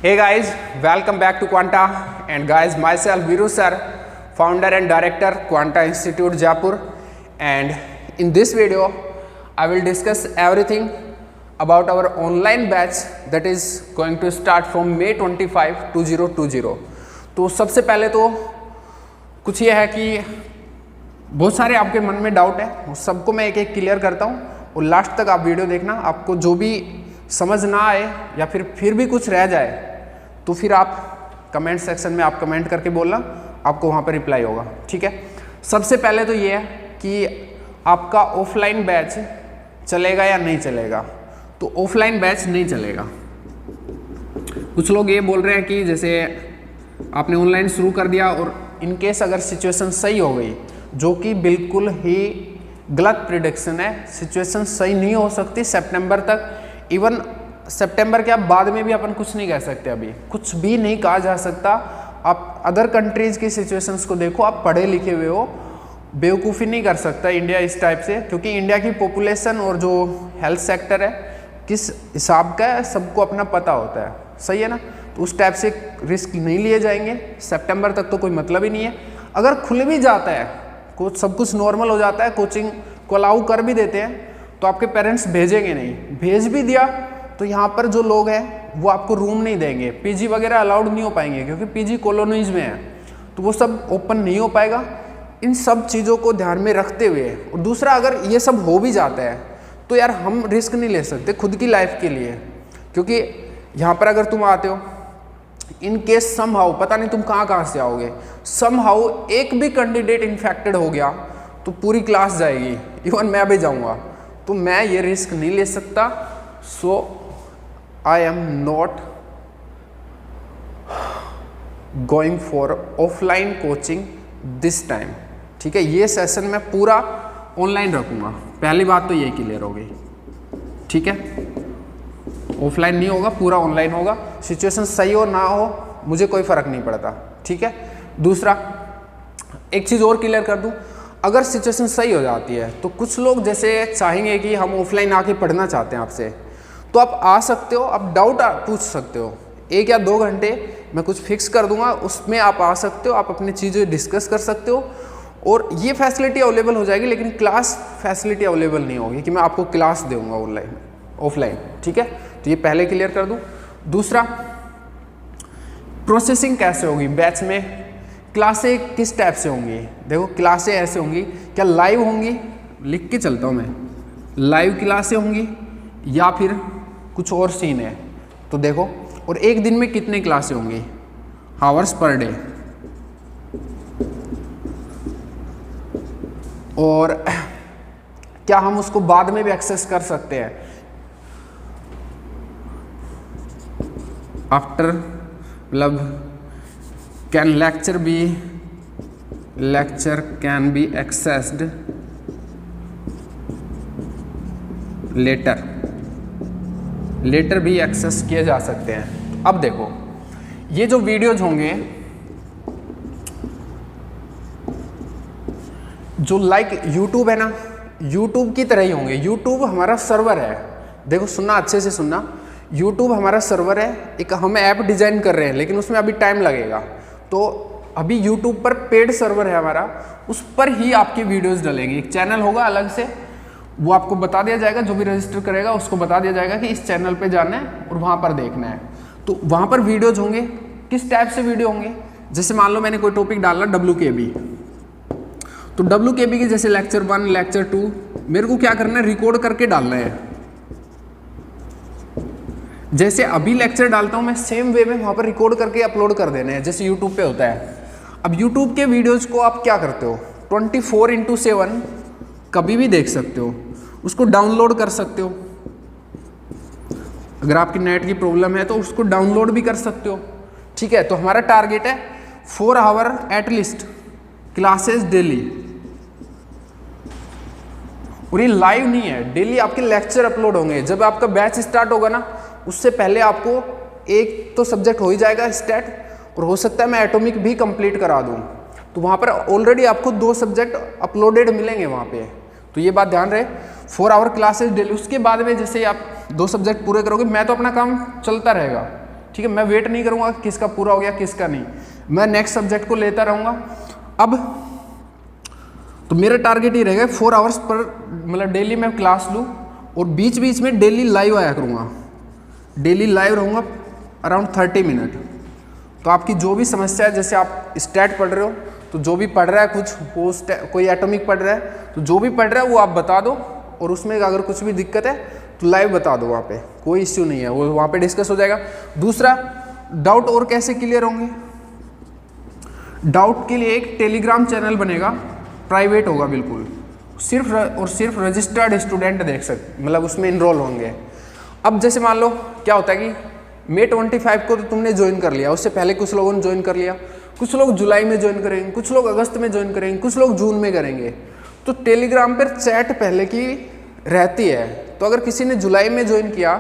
Hey guys, welcome back to Quanta, and guys, myself Viru sir, founder and director Quanta Institute Jaipur, and in this video I will discuss everything about our online batch that is going to start from May 25, 2020। तो सबसे पहले तो कुछ ये है कि बहुत सारे आपके मन में डाउट है, उस सबको मैं एक एक क्लियर करता हूँ और लास्ट तक आप वीडियो देखना। आपको जो भी समझ ना आए या फिर भी कुछ रह जाए तो फिर आप कमेंट सेक्शन में आप कमेंट करके बोलना, आपको वहाँ पर रिप्लाई होगा, ठीक है। सबसे पहले तो ये है कि आपका ऑफलाइन बैच चलेगा या नहीं चलेगा। तो ऑफलाइन बैच नहीं चलेगा। कुछ लोग ये बोल रहे हैं कि जैसे आपने ऑनलाइन शुरू कर दिया और इन केस अगर सिचुएशन सही हो गई, जो कि बिल्कुल ही गलत प्रिडिक्शन है, सिचुएशन सही नहीं हो सकती सितंबर तक। इवन सितंबर के बाद में भी अपन कुछ नहीं कह सकते, अभी कुछ भी नहीं कहा जा सकता। आप अदर कंट्रीज़ की सिचुएशंस को देखो, आप पढ़े लिखे हुए हो, बेवकूफ़ी नहीं कर सकता इंडिया इस टाइप से, क्योंकि इंडिया की पॉपुलेशन और जो हेल्थ सेक्टर है किस हिसाब का है सबको अपना पता होता है, सही है ना। तो उस टाइप से रिस्क नहीं लिए जाएंगे। सितंबर तक तो कोई मतलब ही नहीं है। अगर खुल भी जाता है, कुछ सब कुछ नॉर्मल हो जाता है, कोचिंग को अलाउ कर भी देते हैं, तो आपके पेरेंट्स भेजेंगे नहीं। भेज भी दिया तो यहाँ पर जो लोग हैं वो आपको रूम नहीं देंगे, पीजी वगैरह अलाउड नहीं हो पाएंगे, क्योंकि पीजी कॉलोनीज में है, तो वो सब ओपन नहीं हो पाएगा। इन सब चीज़ों को ध्यान में रखते हुए, और दूसरा अगर ये सब हो भी जाता है तो यार हम रिस्क नहीं ले सकते खुद की लाइफ के लिए, क्योंकि यहाँ पर अगर तुम आते हो, इन केस समहाउ पता नहीं तुम कहाँ से आओगे, समहाउ एक भी कैंडिडेट इन्फेक्टेड हो गया तो पूरी क्लास जाएगी, इवन मैं भी जाऊँगा। तो मैं ये रिस्क नहीं ले सकता। So I am not going for offline coaching this time, ठीक है। ये सेशन मैं पूरा ऑनलाइन रखूँगा, पहली बात तो ये क्लियर हो गई, ठीक है। ऑफलाइन नहीं होगा, पूरा ऑनलाइन होगा। सिचुएशन सही हो ना हो मुझे कोई फ़र्क नहीं पड़ता, ठीक है। दूसरा एक चीज़ और क्लियर कर दूं, अगर सिचुएशन सही हो जाती है तो कुछ लोग जैसे चाहेंगे कि हम ऑफलाइन आके पढ़ना चाहते हैं आपसे, तो आप आ सकते हो, आप डाउट पूछ सकते हो। 1 या 2 घंटे मैं कुछ फिक्स कर दूंगा, उसमें आप आ सकते हो, आप अपनी चीज़ें डिस्कस कर सकते हो और ये फैसिलिटी अवेलेबल हो जाएगी। लेकिन क्लास फैसिलिटी अवेलेबल नहीं होगी कि मैं आपको क्लास दूंगा ऑनलाइन ऑफलाइन, ठीक है। तो ये पहले क्लियर कर दूं। दूसरा, प्रोसेसिंग कैसे होगी बैच में, क्लासें किस टाइप से होंगी। देखो क्लासें ऐसे होंगी, क्या लाइव होंगी, लिख के चलता हूँ मैं, लाइव क्लासें होंगी या फिर कुछ और सीन है। तो देखो, और एक दिन में कितने क्लासें होंगी, आवर्स पर डे, और क्या हम उसको बाद में भी एक्सेस कर सकते हैं आफ्टर, मतलब can lecture can be accessed later भी एक्सेस किए जा सकते हैं। अब देखो ये जो वीडियोज होंगे, जो लाइक यूट्यूब है ना, यूट्यूब की तरह ही होंगे। यूट्यूब हमारा सर्वर है, देखो सुनना, अच्छे से सुनना। यूट्यूब हमारा सर्वर है, एक हम ऐप डिज़ाइन कर रहे हैं, लेकिन उसमें अभी टाइम लगेगा। तो अभी यूट्यूब पर पेड सर्वर है हमारा, उस पर ही आपकी वीडियोस डलेंगी। एक चैनल होगा अलग से, वो आपको बता दिया जाएगा, जो भी रजिस्टर करेगा उसको बता दिया जाएगा कि इस चैनल पे जाना है और वहाँ पर देखना है। तो वहाँ पर वीडियोज होंगे, किस टाइप से वीडियो होंगे, जैसे मान लो मैंने कोई टॉपिक डाला WKB, तो WKB के जैसे लेक्चर 1 लेक्चर 2 मेरे को क्या करना है, रिकॉर्ड करके डालना है। जैसे अभी लेक्चर डालता हूँ मैं, सेम वे में वहाँ पर रिकॉर्ड करके अपलोड कर देना है, जैसे यूट्यूब पे होता है। अब यूट्यूब के वीडियोज़ को आप क्या करते हो, 24/7 कभी भी देख सकते हो, उसको डाउनलोड कर सकते हो। अगर आपकी नेट की प्रॉब्लम है तो उसको डाउनलोड भी कर सकते हो, ठीक है। तो हमारा टारगेट है 4 आवर एटलीस्ट क्लासेस डेली, और ये लाइव नहीं है, डेली आपके लेक्चर अपलोड होंगे। जब आपका बैच स्टार्ट होगा ना, उससे पहले आपको एक तो सब्जेक्ट हो ही जाएगा स्टैट, और हो सकता है मैं एटॉमिक भी कंप्लीट करा दूं, तो वहाँ पर ऑलरेडी आपको 2 सब्जेक्ट अपलोडेड मिलेंगे वहाँ पे। तो ये बात ध्यान रहे, 4 आवर क्लासेस डेली। उसके बाद में जैसे आप 2 सब्जेक्ट पूरे करोगे, मैं तो अपना काम चलता रहेगा, ठीक है, मैं वेट नहीं करूँगा किसका पूरा हो गया किसका नहीं, मैं नेक्स्ट सब्जेक्ट को लेता रहूँगा। अब तो मेरा टारगेट ये रहेगा 4 आवर्स पर मतलब डेली मैं क्लास लूँ और बीच बीच में डेली लाइव आया करूँगा, डेली लाइव रहूँगा अराउंड 30 मिनट। तो आपकी जो भी समस्या है, जैसे आप स्टैट पढ़ रहे हो तो जो भी पढ़ रहा है कुछ वो कोई एटॉमिक पढ़ रहा है तो जो भी पढ़ रहा है वो आप बता दो, और उसमें अगर कुछ भी दिक्कत है तो लाइव बता दो, वहाँ पे कोई इश्यू नहीं है, वो वहाँ पे डिस्कस हो जाएगा। दूसरा, डाउट और कैसे क्लियर होंगे? डाउट के लिए एक टेलीग्राम चैनल बनेगा, प्राइवेट होगा बिल्कुल, सिर्फ और सिर्फ रजिस्टर्ड स्टूडेंट देख सकते, मतलब उसमें इनरोल होंगे। अब जैसे मान लो क्या होता है कि मई 25 को तो तुमने ज्वाइन कर लिया, उससे पहले कुछ लोगों ने ज्वाइन कर लिया, कुछ लोग जुलाई में ज्वाइन करेंगे, कुछ लोग अगस्त में ज्वाइन करेंगे, कुछ लोग जून में करेंगे। तो टेलीग्राम पर चैट पहले की रहती है, तो अगर किसी ने जुलाई में ज्वाइन किया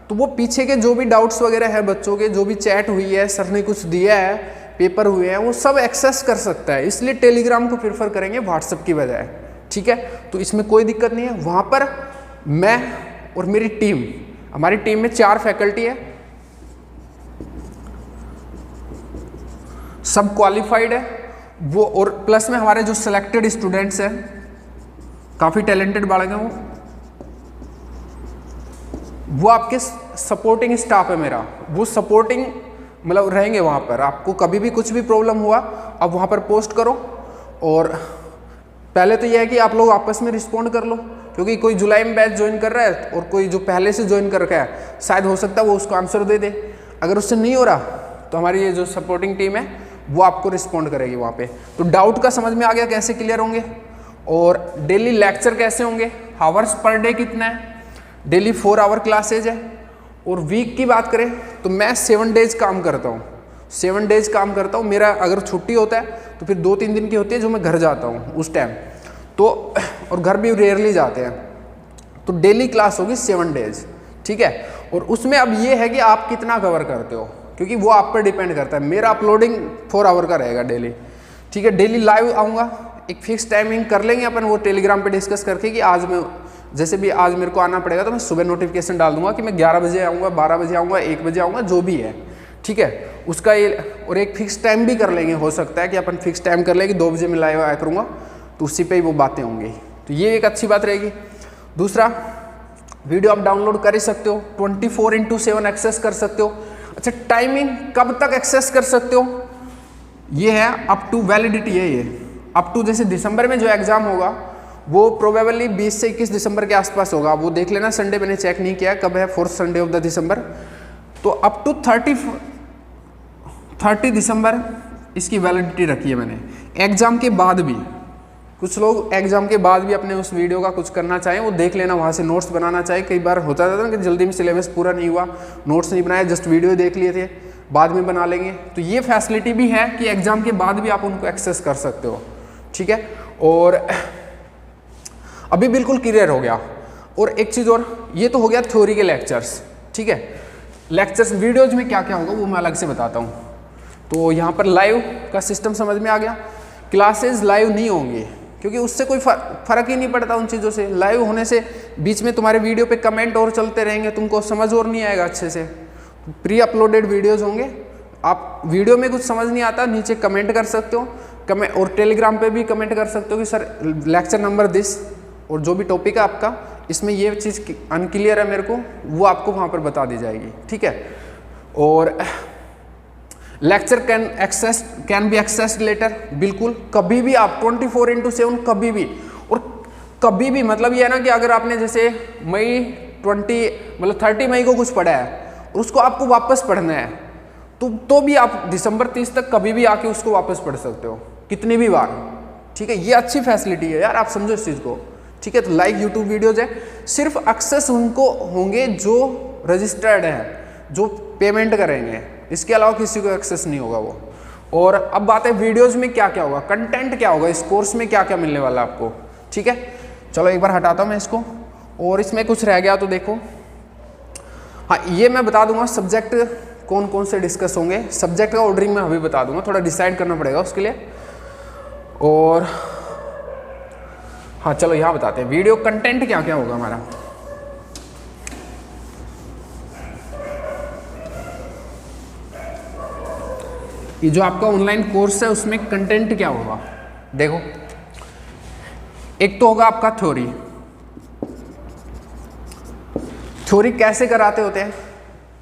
तो वो पीछे के जो भी डाउट्स वगैरह है बच्चों के, जो भी चैट हुई है, सर ने कुछ दिया है, पेपर हुए हैं, वो सब एक्सेस कर सकता है। इसलिए टेलीग्राम को प्रेफर करेंगे व्हाट्सएप की बजाय, ठीक है। तो इसमें कोई दिक्कत नहीं है। वहाँ पर मैं और मेरी टीम, हमारी टीम में 4 फैकल्टी है, सब क्वालिफाइड है वो, और प्लस में हमारे जो सिलेक्टेड स्टूडेंट्स हैं काफ़ी टैलेंटेड बालक हैं, वो आपके सपोर्टिंग स्टाफ है मेरा, वो सपोर्टिंग मतलब रहेंगे वहाँ पर। आपको कभी भी कुछ भी प्रॉब्लम हुआ आप वहाँ पर पोस्ट करो, और पहले तो यह है कि आप लोग आपस में रिस्पॉन्ड कर लो, क्योंकि कोई जुलाई में बैच ज्वाइन कर रहा है और कोई जो पहले से ज्वाइन कर रखा है, शायद हो सकता है वो उसको आंसर दे दे। अगर उससे नहीं हो रहा तो हमारी ये जो सपोर्टिंग टीम है वो आपको रिस्पॉन्ड करेगी वहाँ पे। तो डाउट का समझ में आ गया कैसे क्लियर होंगे, और डेली लेक्चर कैसे होंगे, हावर्स पर डे कितना है, डेली 4 आवर क्लासेज है। और वीक की बात करें तो मैं 7 डेज काम करता हूँ, 7 डेज काम करता हूँ। मेरा अगर छुट्टी होता है तो फिर 2-3 दिन की होती है जो मैं घर जाता हूँ उस टाइम, तो और घर भी रेयरली जाते हैं। तो डेली क्लास होगी 7 डेज, ठीक है। और उसमें अब ये है कि आप कितना कवर करते हो, क्योंकि वो आप पर डिपेंड करता है। मेरा अपलोडिंग 4 आवर का रहेगा डेली, ठीक है। डेली लाइव आऊँगा, एक फिक्स टाइमिंग कर लेंगे अपन वो टेलीग्राम पे डिस्कस करके कि आज मैं, जैसे भी आज मेरे को आना पड़ेगा तो मैं सुबह नोटिफिकेशन डाल दूंगा कि मैं 11 बजे आऊँगा, 12 बजे आऊँगा, 1 बजे आऊँगा, जो भी है, ठीक है। उसका ये, और एक फिक्स टाइम भी कर लेंगे, हो सकता है कि अपन फिक्स टाइम कर लेंगे 2 बजे मैं लाइव आया करूँगा, तो उसी पे ही वो बातें होंगी। तो ये एक अच्छी बात रहेगी। दूसरा, वीडियो आप डाउनलोड कर ही सकते हो, 24/7 एक्सेस कर सकते हो। अच्छा, टाइमिंग कब तक एक्सेस कर सकते हो, ये है अप टू वैलिडिटी है, ये अप टू, जैसे दिसंबर में जो एग्ज़ाम होगा वो प्रोबेबली 20 से 21 दिसंबर के आसपास होगा। वो देख लेना, संडे मैंने चेक नहीं किया कब है, 4th संडे ऑफ द दिसंबर। तो अप टू 30 दिसंबर इसकी वैलिडिटी रखी है मैंने। एग्ज़ाम के बाद भी कुछ लोग एग्ज़ाम के बाद भी अपने उस वीडियो का कुछ करना चाहें, वो देख लेना, वहाँ से नोट्स बनाना चाहे। कई बार होता था ना कि जल्दी में सिलेबस पूरा नहीं हुआ, नोट्स नहीं बनाए, जस्ट वीडियो देख लिए थे, बाद में बना लेंगे। तो ये फैसिलिटी भी है कि एग्ज़ाम के बाद भी आप उनको एक्सेस कर सकते हो, ठीक है। और अभी बिल्कुल क्लियर हो गया। और एक चीज़ और, ये तो हो गया थ्योरी के लेक्चर्स, ठीक है। लेक्चर्स वीडियोज में क्या क्या होगा वो मैं अलग से बताता हूँ। तो यहाँ पर लाइव का सिस्टम समझ में आ गया। क्लासेस लाइव नहीं होंगी क्योंकि उससे कोई फ़र्क ही नहीं पड़ता उन चीज़ों से। लाइव होने से बीच में तुम्हारे वीडियो पे कमेंट और चलते रहेंगे, तुमको समझ और नहीं आएगा अच्छे से। प्री अपलोडेड वीडियोज़ होंगे, आप वीडियो में कुछ समझ नहीं आता नीचे कमेंट कर सकते हो, और टेलीग्राम पे भी कमेंट कर सकते हो कि सर लेक्चर नंबर दिस, और जो भी टॉपिक है आपका इसमें ये चीज़ अनक्लियर है मेरे को, वो आपको वहाँ पर बता दी जाएगी, ठीक है। और lecture can be accessed later, बिल्कुल कभी भी आप 24/7 कभी भी। और कभी भी मतलब ये है ना कि अगर आपने जैसे मई 30 मई को कुछ पढ़ा है और उसको आपको वापस पढ़ना है तो भी आप दिसंबर 30 तक कभी भी आके उसको वापस पढ़ सकते हो, कितनी भी बार, ठीक है। ये अच्छी फैसिलिटी है यार, आप समझो इस चीज़ को, ठीक है। तो लाइव यूट्यूब वीडियोज है, सिर्फ एक्सेस उनको होंगे जो रजिस्टर्ड हैं, जो पेमेंट करेंगे, इसके अलावा किसी को एक्सेस नहीं होगा वो। और अब बात है वीडियोज में क्या क्या होगा, कंटेंट क्या होगा, इस कोर्स में क्या क्या मिलने वाला आपको, ठीक है। चलो एक बार हटाता हूँ मैं इसको, और इसमें कुछ रह गया तो देखो। हाँ, ये मैं बता दूंगा सब्जेक्ट कौन कौन से डिस्कस होंगे, सब्जेक्ट का ऑर्डरिंग मैं अभी बता दूंगा, थोड़ा डिसाइड करना पड़ेगा उसके लिए। और हाँ चलो यहाँ बताते हैं वीडियो कंटेंट क्या क्या होगा हमारा। ये जो आपका ऑनलाइन कोर्स है उसमें कंटेंट क्या होगा, देखो एक तो होगा आपका थ्योरी। थ्योरी कैसे कराते होते हैं,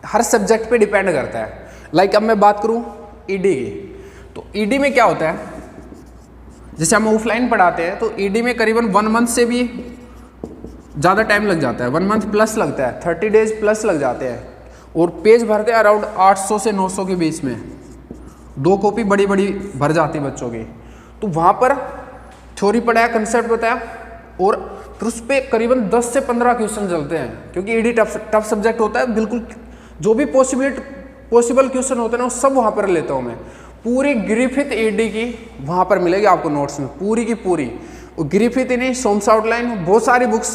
हर सब्जेक्ट पे डिपेंड करता है। लाइक अब मैं बात करूं ईडी की, तो ईडी में क्या होता है, जैसे हम ऑफलाइन पढ़ाते हैं तो ईडी में करीबन 1 मंथ से भी ज़्यादा टाइम लग जाता है, 1 मंथ प्लस लगता है, 30 डेज प्लस लग जाते हैं, और पेज भरते हैं अराउंड 800 से 900 के बीच में, 2 कॉपी बड़ी बड़ी भर जाती बच्चों की। तो वहाँ पर थ्योरी पढ़ाया, कंसेप्ट बताया, और फिर उस पर करीबन 10 से 15 क्वेश्चन चलते हैं, क्योंकि ईडी टफ सब्जेक्ट होता है। बिल्कुल जो भी पॉसिबल क्वेश्चन होते हैं ना वो सब वहाँ पर लेता हूँ मैं। पूरी ग्रिफिथ ईडी की वहाँ पर मिलेगी आपको नोट्स में, पूरी की पूरी। और ग्रिफिथ ही नहीं, सोम्स आउटलाइन, बहुत सारी बुक्स,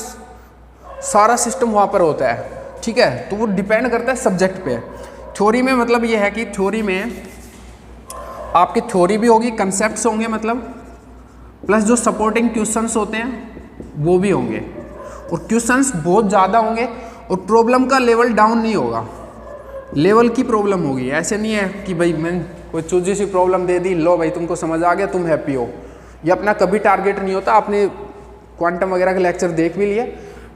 सारा सिस्टम वहाँ पर होता है, ठीक है। तो वो डिपेंड करता है सब्जेक्ट पे। थ्योरी में मतलब ये है कि थ्योरी में आपकी थ्योरी भी होगी, कंसेप्ट्स होंगे मतलब, प्लस जो सपोर्टिंग क्वेश्चंस होते हैं वो भी होंगे, और क्वेश्चंस बहुत ज़्यादा होंगे, और प्रॉब्लम का लेवल डाउन नहीं होगा, लेवल की प्रॉब्लम होगी। ऐसे नहीं है कि भाई मैं कोई चूजी सी प्रॉब्लम दे दी, लो भाई तुमको समझ आ गया, तुम हैप्पी हो। ये अपना कभी टारगेट नहीं होता। आपने क्वांटम वगैरह के लेक्चर देख भी लिए,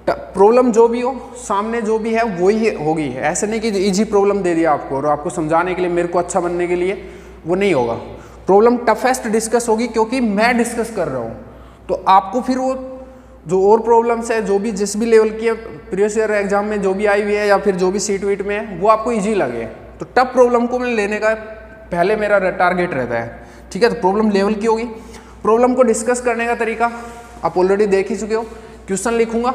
प्रॉब्लम जो भी हो सामने जो भी है वही होगी। ऐसे नहीं कि इजी प्रॉब्लम दे दिया आपको और आपको समझाने के लिए, मेरे को अच्छा बनने के लिए, वो नहीं होगा। प्रॉब्लम टफेस्ट डिस्कस होगी क्योंकि मैं डिस्कस कर रहा हूँ, तो आपको फिर वो जो और प्रॉब्लम्स है, जो भी जिस भी लेवल की है, प्रीवियस ईयर एग्जाम में जो भी आई हुई है या फिर जो भी सीट वीट में है, वो आपको ईजी लगे। तो टफ प्रॉब्लम को मैं लेने का पहले मेरा टारगेट रहता है, ठीक है। तो प्रॉब्लम लेवल की होगी। प्रॉब्लम को डिस्कस करने का तरीका आप ऑलरेडी देख ही चुके हो। क्वेश्चन लिखूंगा,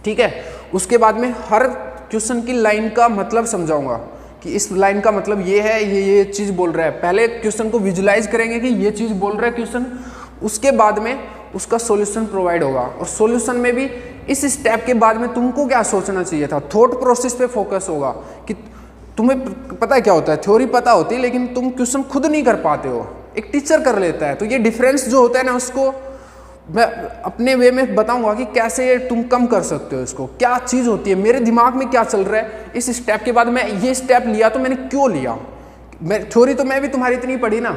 ठीक है, उसके बाद में हर क्वेश्चन की लाइन का मतलब समझाऊंगा कि इस लाइन का मतलब ये है, ये चीज़ बोल रहा है। पहले क्वेश्चन को विजुलाइज करेंगे कि ये चीज़ बोल रहा है क्वेश्चन, उसके बाद में उसका सॉल्यूशन प्रोवाइड होगा। और सॉल्यूशन में भी इस स्टेप के बाद में तुमको क्या सोचना चाहिए था, थॉट प्रोसेस पे फोकस होगा कि तुम्हें पता है क्या होता है, थ्योरी पता होती है लेकिन तुम क्वेश्चन खुद नहीं कर पाते हो, एक टीचर कर लेता है। तो ये डिफरेंस जो होता है ना, उसको मैं अपने वे में बताऊंगा कि कैसे तुम कम कर सकते हो इसको, क्या चीज़ होती है, मेरे दिमाग में क्या चल रहा है। इस स्टेप के बाद मैं ये स्टेप लिया तो मैंने क्यों लिया, मैं थ्योरी तो मैं भी तुम्हारी इतनी पढ़ी ना,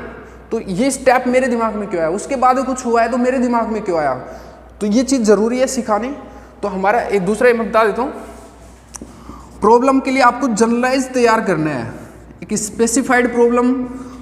तो ये स्टेप मेरे दिमाग में क्यों आया, उसके बाद कुछ हुआ है तो मेरे दिमाग में क्यों आया। तो ये चीज़ ज़रूरी है सिखानी। तो हमारा एक दूसरा मैं बता देता हूँ, प्रॉब्लम के लिए आपको जनरलाइज तैयार करना है, एक स्पेसिफाइड प्रॉब्लम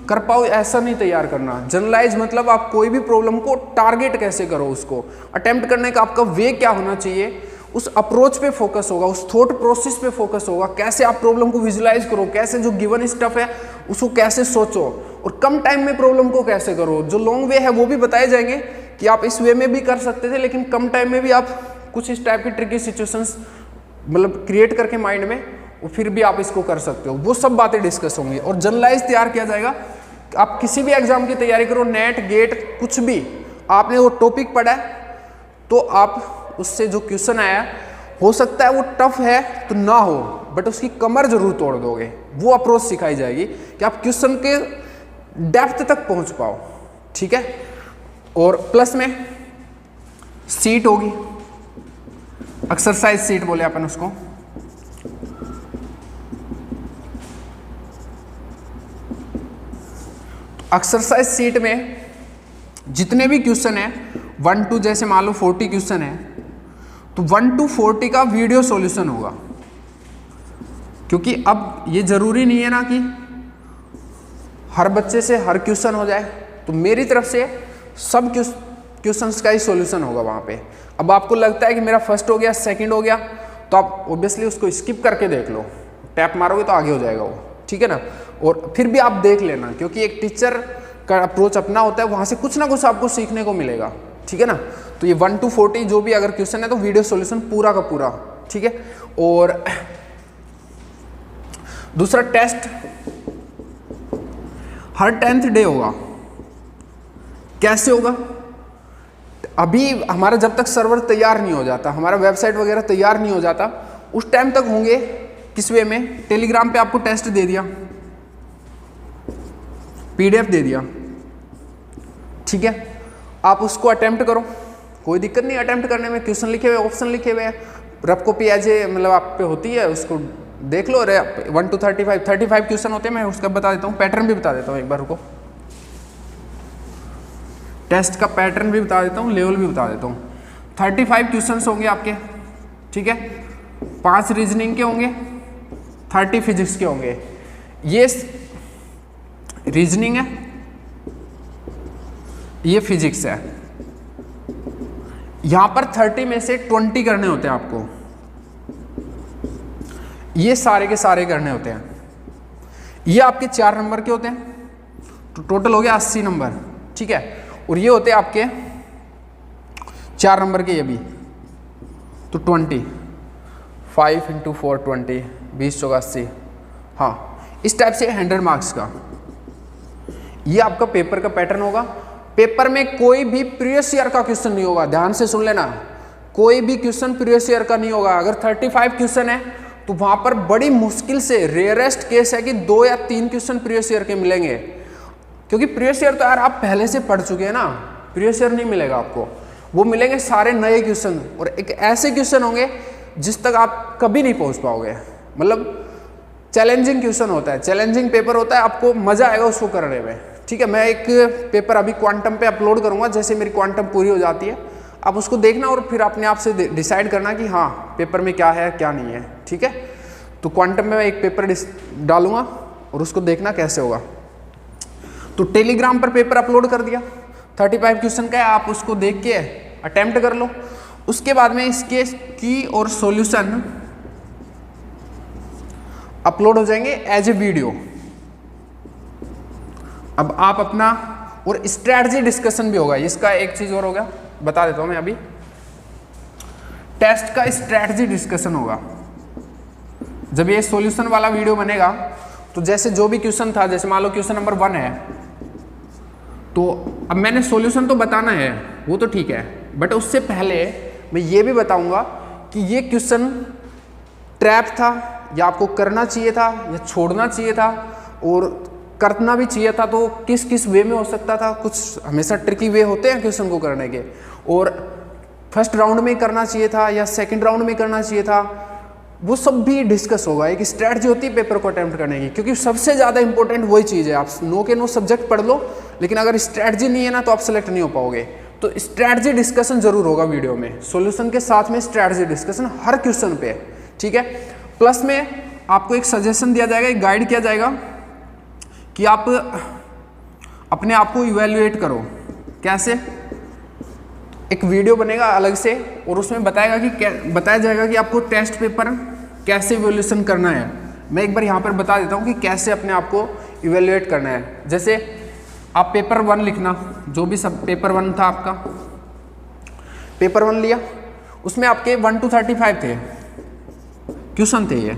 कर पाओ ऐसा नहीं तैयार करना। जनरलाइज मतलब आप कोई भी प्रॉब्लम को टारगेट कैसे करो, उसको अटेम्प्ट करने का आपका वे क्या होना चाहिए, उस अप्रोच पे फोकस होगा, उस थॉट प्रोसेस पे फोकस होगा। कैसे आप प्रॉब्लम को विजुलाइज करो, कैसे जो गिवन स्टफ है उसको कैसे सोचो, और कम टाइम में प्रॉब्लम को कैसे करो। जो लॉन्ग वे है वो भी बताए जाएंगे कि आप इस वे में भी कर सकते थे, लेकिन कम टाइम में भी आप कुछ इस टाइप की ट्रिकी सिचुएशंस मतलब क्रिएट करके माइंड में, और फिर भी आप इसको कर सकते हो। वो सब बातें डिस्कस होंगी और जनरलाइज तैयार किया जाएगा। आप किसी भी एग्जाम की तैयारी करो, नेट गेट कुछ भी, आपने वो टॉपिक पढ़ा है तो आप उससे जो क्वेश्चन आया, हो सकता है वो टफ है तो ना हो, बट उसकी कमर जरूर तोड़ दोगे। वो अप्रोच सिखाई जाएगी कि आप क्वेश्चन के डेप्थ तक पहुंच पाओ, ठीक है। और प्लस में सीट होगी, एक्सरसाइज सीट बोले अपन उसको। एक्सरसाइज सीट में जितने भी क्वेश्चन है 1 to जैसे मान लो 40 क्वेश्चन है, तो 1 to 40 का वीडियो सॉल्यूशन होगा। क्योंकि अब ये जरूरी नहीं है ना कि हर बच्चे से हर क्वेश्चन हो जाए, तो मेरी तरफ से सब क्वेश्चंस का ही सॉल्यूशन होगा वहाँ पे। अब आपको लगता है कि मेरा फर्स्ट हो गया, सेकंड हो गया, तो आप ऑब्वियसली उसको स्किप करके देख लो, टैप मारोगे तो आगे हो जाएगा वो, ठीक है ना। और फिर भी आप देख लेना, क्योंकि एक टीचर का अप्रोच अपना होता है, वहाँ से कुछ ना कुछ आपको सीखने को मिलेगा, ठीक है ना। तो ये 1 to 40 जो भी अगर क्वेश्चन है तो वीडियो सॉल्यूशन पूरा का पूरा, ठीक है। और दूसरा टेस्ट हर 10th डे होगा। कैसे होगा, अभी हमारा जब तक सर्वर तैयार नहीं हो जाता, हमारा वेबसाइट वगैरह तैयार नहीं हो जाता, उस टाइम तक होंगे किस वे में, टेलीग्राम पे आपको टेस्ट दे दिया, पीडीएफ दे दिया, ठीक है। आप उसको अटेम्प्ट करो, कोई दिक्कत नहीं अटेम्प्ट करने में। क्वेश्चन लिखे हुए, ऑप्शन लिखे हुए हैं, रफ कॉपी एज ए मतलब आप पे होती है, उसको देख लो। अरे 1 to 35 क्वेश्चन होते हैं, मैं उसका बता देता हूँ, पैटर्न भी बता देता हूँ एक बार, रुको। टेस्ट का पैटर्न भी बता देता हूँ, लेवल भी बता देता हूँ। 35 क्वेश्चन होंगे आपके, ठीक है। 5 रीजनिंग के होंगे, 30 फिजिक्स के होंगे। ये रीजनिंग है, ये फिजिक्स है। यहां पर 30 में से 20 करने होते हैं आपको, ये सारे के सारे करने होते हैं। ये आपके 4 नंबर के होते हैं, तो टोटल हो गया 80 नंबर, ठीक है। और ये होते हैं आपके 4 नंबर के, ये भी तो 20, 5 × 4 20, 20 × 80। हाँ, इस टाइप से 100 मार्क्स का ये आपका पेपर का पैटर्न होगा। पेपर में कोई भी प्रीवियस ईयर का क्वेश्चन नहीं होगा, ध्यान से सुन लेना, कोई भी क्वेश्चन प्रीवियस ईयर का नहीं होगा। अगर 35 क्वेश्चन है तो वहां पर बड़ी मुश्किल से, रेयरेस्ट केस है कि 2 या 3 क्वेश्चन प्रीवियस ईयर के मिलेंगे, क्योंकि प्रीवियस ईयर तो यार आप पहले से पढ़ चुके हैं ना, प्रीवियस ईयर नहीं मिलेगा आपको, वो मिलेंगे सारे नए क्वेश्चन। और एक ऐसे क्वेश्चन होंगे जिस तक आप कभी नहीं पहुंच पाओगे, मतलब चैलेंजिंग क्वेश्चन होता है, चैलेंजिंग पेपर होता है, आपको मजा आएगा उसको करने में, ठीक है। मैं एक पेपर अभी क्वांटम पे अपलोड करूंगा, जैसे मेरी क्वांटम पूरी हो जाती है आप उसको देखना और फिर अपने आप से डिसाइड करना कि हाँ पेपर में क्या है क्या नहीं है, ठीक है। तो क्वांटम में मैं एक पेपर डालूंगा और उसको देखना कैसे होगा। तो टेलीग्राम पर पेपर अपलोड कर दिया, 35 क्वेश्चन का है, आप उसको देख के अटेम्प्ट कर लो। उसके बाद में इसके की और सॉल्यूशन अपलोड हो जाएंगे एज ए वीडियो। अब आप अपना, और स्ट्रैटेजी डिस्कशन भी होगा, इसका एक चीज और होगा, बता देता हूं मैं अभी। टेस्ट का स्ट्रैटेजी डिस्कशन होगा। जब ये सॉल्यूशन वाला वीडियो बनेगा तो जैसे जो भी क्वेश्चन था, जैसे मान लो क्वेश्चन नंबर 1 है, तो अब मैंने सॉल्यूशन तो बताना है, वो तो ठीक है, बट उससे पहले मैं ये भी बताऊंगा कि ये क्वेश्चन ट्रैप था या आपको करना चाहिए था या छोड़ना चाहिए था, और करना भी चाहिए था तो किस किस वे में हो सकता था। कुछ हमेशा ट्रिकी वे होते हैं क्वेश्चन को करने के, और फर्स्ट राउंड में करना चाहिए था या सेकंड राउंड में करना चाहिए था, वो सब भी डिस्कस होगा। एक स्ट्रैटेजी होती है पेपर को अटेम्प्ट करने की, क्योंकि सबसे ज़्यादा इंपॉर्टेंट वही चीज़ है। आप नो के नो सब्जेक्ट पढ़ लो, लेकिन अगर स्ट्रैटेजी नहीं है ना तो आप सेलेक्ट नहीं हो पाओगे। तो स्ट्रैटेजी डिस्कशन जरूर होगा वीडियो में, सॉल्यूशन के साथ में स्ट्रैटेजी डिस्कशन हर क्वेश्चन पे, ठीक है। प्लस में आपको एक सजेशन दिया जाएगा, एक गाइड किया जाएगा कि आप अपने आप को इवैल्यूएट करो। कैसे? एक वीडियो बनेगा अलग से और उसमें बताया जाएगा कि आपको टेस्ट पेपर कैसे इवैल्यूएशन करना है। मैं एक बार यहाँ पर बता देता हूँ कि कैसे अपने आप को इवैल्यूएट करना है। जैसे आप पेपर 1 लिखना, जो भी सब पेपर 1 था आपका, पेपर 1 लिया, उसमें आपके 1 to 35 थे क्वेश्चन थे, ये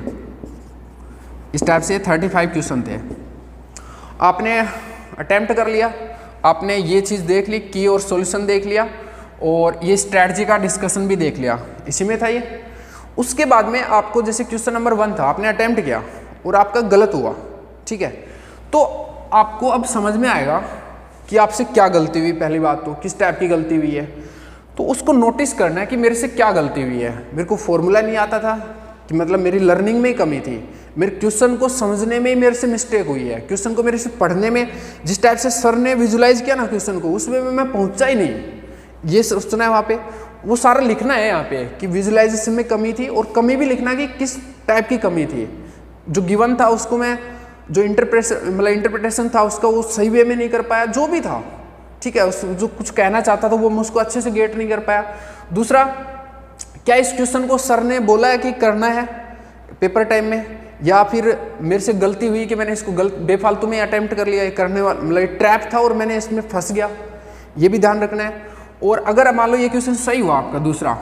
इस टाइप से 35 क्वेश्चन थे। आपने अटेम्प्ट कर लिया, आपने ये चीज़ देख ली, की और सॉल्यूशन देख लिया, और ये स्ट्रैटेजी का डिस्कशन भी देख लिया, इसी में था ये। उसके बाद में आपको जैसे क्वेश्चन नंबर 1 था, आपने अटेम्प्ट किया और आपका गलत हुआ, ठीक है, तो आपको अब समझ में आएगा कि आपसे क्या गलती हुई। पहली बात तो किस टाइप की गलती हुई है, तो उसको नोटिस करना है कि मेरे से क्या गलती हुई है। मेरे को फॉर्मूला नहीं आता था, कि मतलब मेरी लर्निंग में ही कमी थी, मेरे क्वेश्चन को समझने में ही मेरे से मिस्टेक हुई है, क्वेश्चन को मेरे से पढ़ने में, जिस टाइप से सर ने विजुलाइज किया ना क्वेश्चन को, उसमें मैं पहुंचा ही नहीं। ये सोचना है वहाँ पे, वो सारा लिखना है यहाँ पे कि विजुलाइजेशन में कमी थी, और कमी भी लिखना कि किस टाइप की कमी थी। जो गिवन था उसको मैं, जो इंटरप्रिटेशन था उसका वो सही वे में नहीं कर पाया, जो भी था, ठीक है, जो कुछ कहना चाहता था वो मैं उसको अच्छे से गेट नहीं कर पाया। दूसरा, क्या इस क्वेश्चन को सर ने बोला है कि करना है पेपर टाइम में, या फिर मेरे से गलती हुई कि मैंने इसको बेफालतू में अटेम्प्ट कर लिया, करने वाला मतलब ट्रैप था और मैंने इसमें फंस गया, ये भी ध्यान रखना है। और अगर मान लो ये क्वेश्चन सही हुआ आपका दूसरा,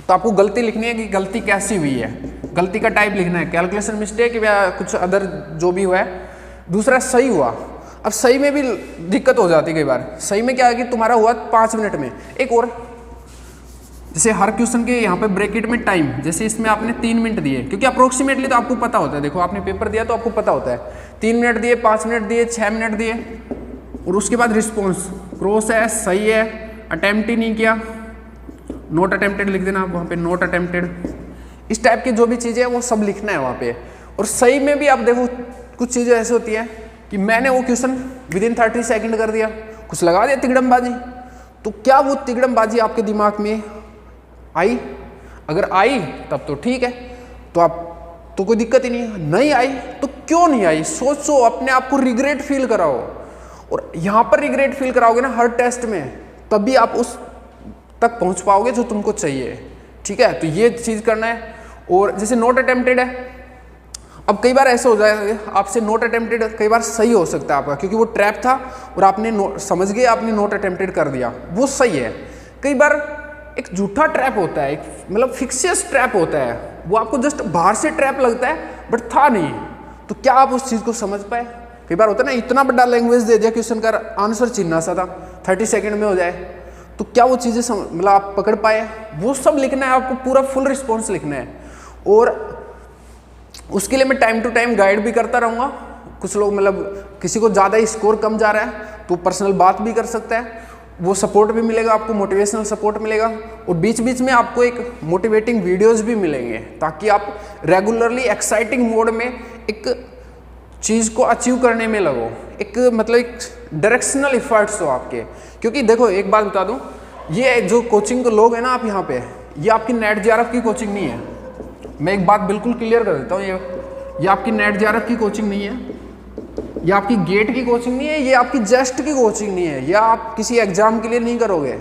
तो आपको गलती लिखनी है कि गलती कैसी हुई है, गलती का टाइप लिखना है, कैलकुलेशन मिस्टेक या कुछ अदर जो भी हुआ है। दूसरा, सही हुआ। अब सही में भी दिक्कत हो जाती है कई बार। सही में क्या है कि तुम्हारा हुआ 5 मिनट में। एक और, जैसे हर क्वेश्चन के यहाँ पे ब्रैकेट में टाइम, जैसे इसमें आपने 3 मिनट दिए, क्योंकि अप्रोक्सीमेटली तो आपको पता होता है, देखो आपने पेपर दिया तो आपको पता होता है, 3 मिनट दिए, 5 मिनट दिए, 6 मिनट दिए, और उसके बाद रिस्पॉन्स क्रॉस है, सही है, अटेम्प्ट ही नहीं किया, नोट अटेम्प्टेड लिख देना आप वहाँ पे, नोट अटेम्प्टेड, इस टाइप की जो भी चीज़ें हैं वो सब लिखना है वहाँ पे। और सही में भी आप देखो कुछ चीज़ें ऐसी होती हैं कि मैंने वो क्वेश्चन विदिन 30 सेकंड कर दिया, कुछ लगा दिया तिगड़मबाजी, तो क्या वो तिगड़मबाजी आपके दिमाग में आई? अगर आई तब तो ठीक है, तो आप तो कोई दिक्कत ही नहीं है। नहीं आई तो क्यों नहीं आई सोचो, अपने आप को रिग्रेट फील कराओ। और यहाँ पर रिग्रेट फील कराओगे ना हर टेस्ट में, तभी आप उस तक पहुँच पाओगे जो तुमको चाहिए। ठीक है, तो ये चीज़ करना है। और जैसे नोट अटेम्प्टेड है, अब कई बार ऐसे हो जाएगा आपसे नोट अटेम्प्टेड कई बार सही हो सकता है आपका, क्योंकि वो ट्रैप था और आपने समझ गए, आपने नोट अटेम्प्टेड कर दिया, वो सही है। कई बार एक झूठा ट्रैप होता है, एक मतलब फिक्सियस ट्रैप होता है, वो आपको जस्ट बाहर से ट्रैप लगता है बट था नहीं, तो क्या आप उस चीज़ को समझ पाए? कई बार होता है ना, इतना बड़ा लैंग्वेज दे दिया क्वेश्चन का आंसर चिन्ना सा था, 30 सेकेंड में हो जाए, तो क्या वो चीज़ें मतलब आप पकड़ पाए? वो सब लिखना है आपको, पूरा फुल रिस्पॉन्स लिखना है। और उसके लिए मैं टाइम टू टाइम गाइड भी करता रहूँगा। कुछ लोग मतलब किसी को ज़्यादा ही स्कोर कम जा रहा है तो पर्सनल बात भी कर सकता है, वो सपोर्ट भी मिलेगा आपको, मोटिवेशनल सपोर्ट मिलेगा। और बीच बीच में आपको एक मोटिवेटिंग वीडियोस भी मिलेंगे, ताकि आप रेगुलरली एक्साइटिंग मोड में एक चीज़ को अचीव करने में लगो, एक मतलब एक डायरेक्शनल इफर्ट्स हो आपके। क्योंकि देखो एक बात बता दूं, ये जो कोचिंग के लोग हैं ना आप यहाँ पे, ये आपकी नेट जेआरएफ की कोचिंग नहीं है। मैं एक बात बिल्कुल क्लियर कर देता हूँ, ये आपकी नेट जेआरएफ की कोचिंग नहीं है, ये आपकी गेट की कोचिंग नहीं है, ये आपकी जस्ट की कोचिंग नहीं है, या आप किसी एग्जाम के लिए नहीं करोगे।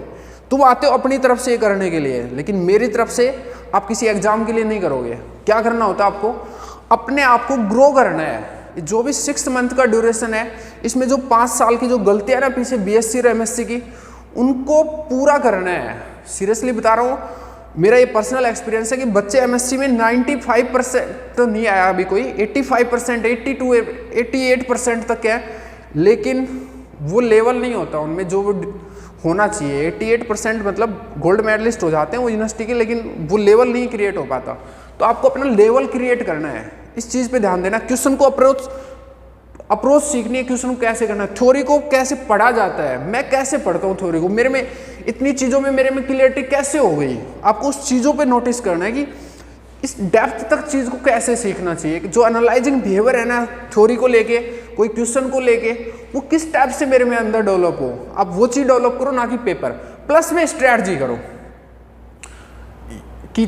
तुम आते हो अपनी तरफ से ये करने के लिए, लेकिन मेरी तरफ से आप किसी एग्जाम के लिए नहीं करोगे। क्या करना होता है आपको? अपने आप को ग्रो करना है। जो भी 6 मंथ का ड्यूरेशन है, इसमें जो 5 साल की जो गलतियां ना पीछे बीएससी और एमएससी की, उनको पूरा करना है। सीरियसली बता रहा हूँ, मेरा ये पर्सनल एक्सपीरियंस है कि बच्चे एमएससी में 95% तो नहीं आया अभी कोई, 85%, 88% तक है, लेकिन वो लेवल नहीं होता उनमें जो होना चाहिए। 88% मतलब गोल्ड मेडलिस्ट हो जाते हैं वो यूनिवर्सिटी के, लेकिन वो लेवल नहीं क्रिएट हो पाता। तो आपको अपना लेवल क्रिएट करना है, इस चीज़ पे ध्यान देना। क्वेश्चन को अप्रोच सीखनी है, क्वेश्चन को कैसे करना है, थ्योरी को कैसे पढ़ा जाता है, मैं कैसे पढ़ता हूँ थ्योरी को, मेरे में इतनी चीज़ों में मेरे में क्लियरिटी कैसे हो गई। आपको उस चीज़ों पे नोटिस करना है कि इस डेप्थ तक चीज़ को कैसे सीखना चाहिए, जो एनालाइजिंग बिहेवियर है ना थ्योरी को लेके, कोई क्वेश्चन को लेके, वो किस टाइप से मेरे में अंदर डेवलप हो। आप वो चीज़ डेवलप करो, ना कि पेपर। प्लस में स्ट्रैटेजी करो कि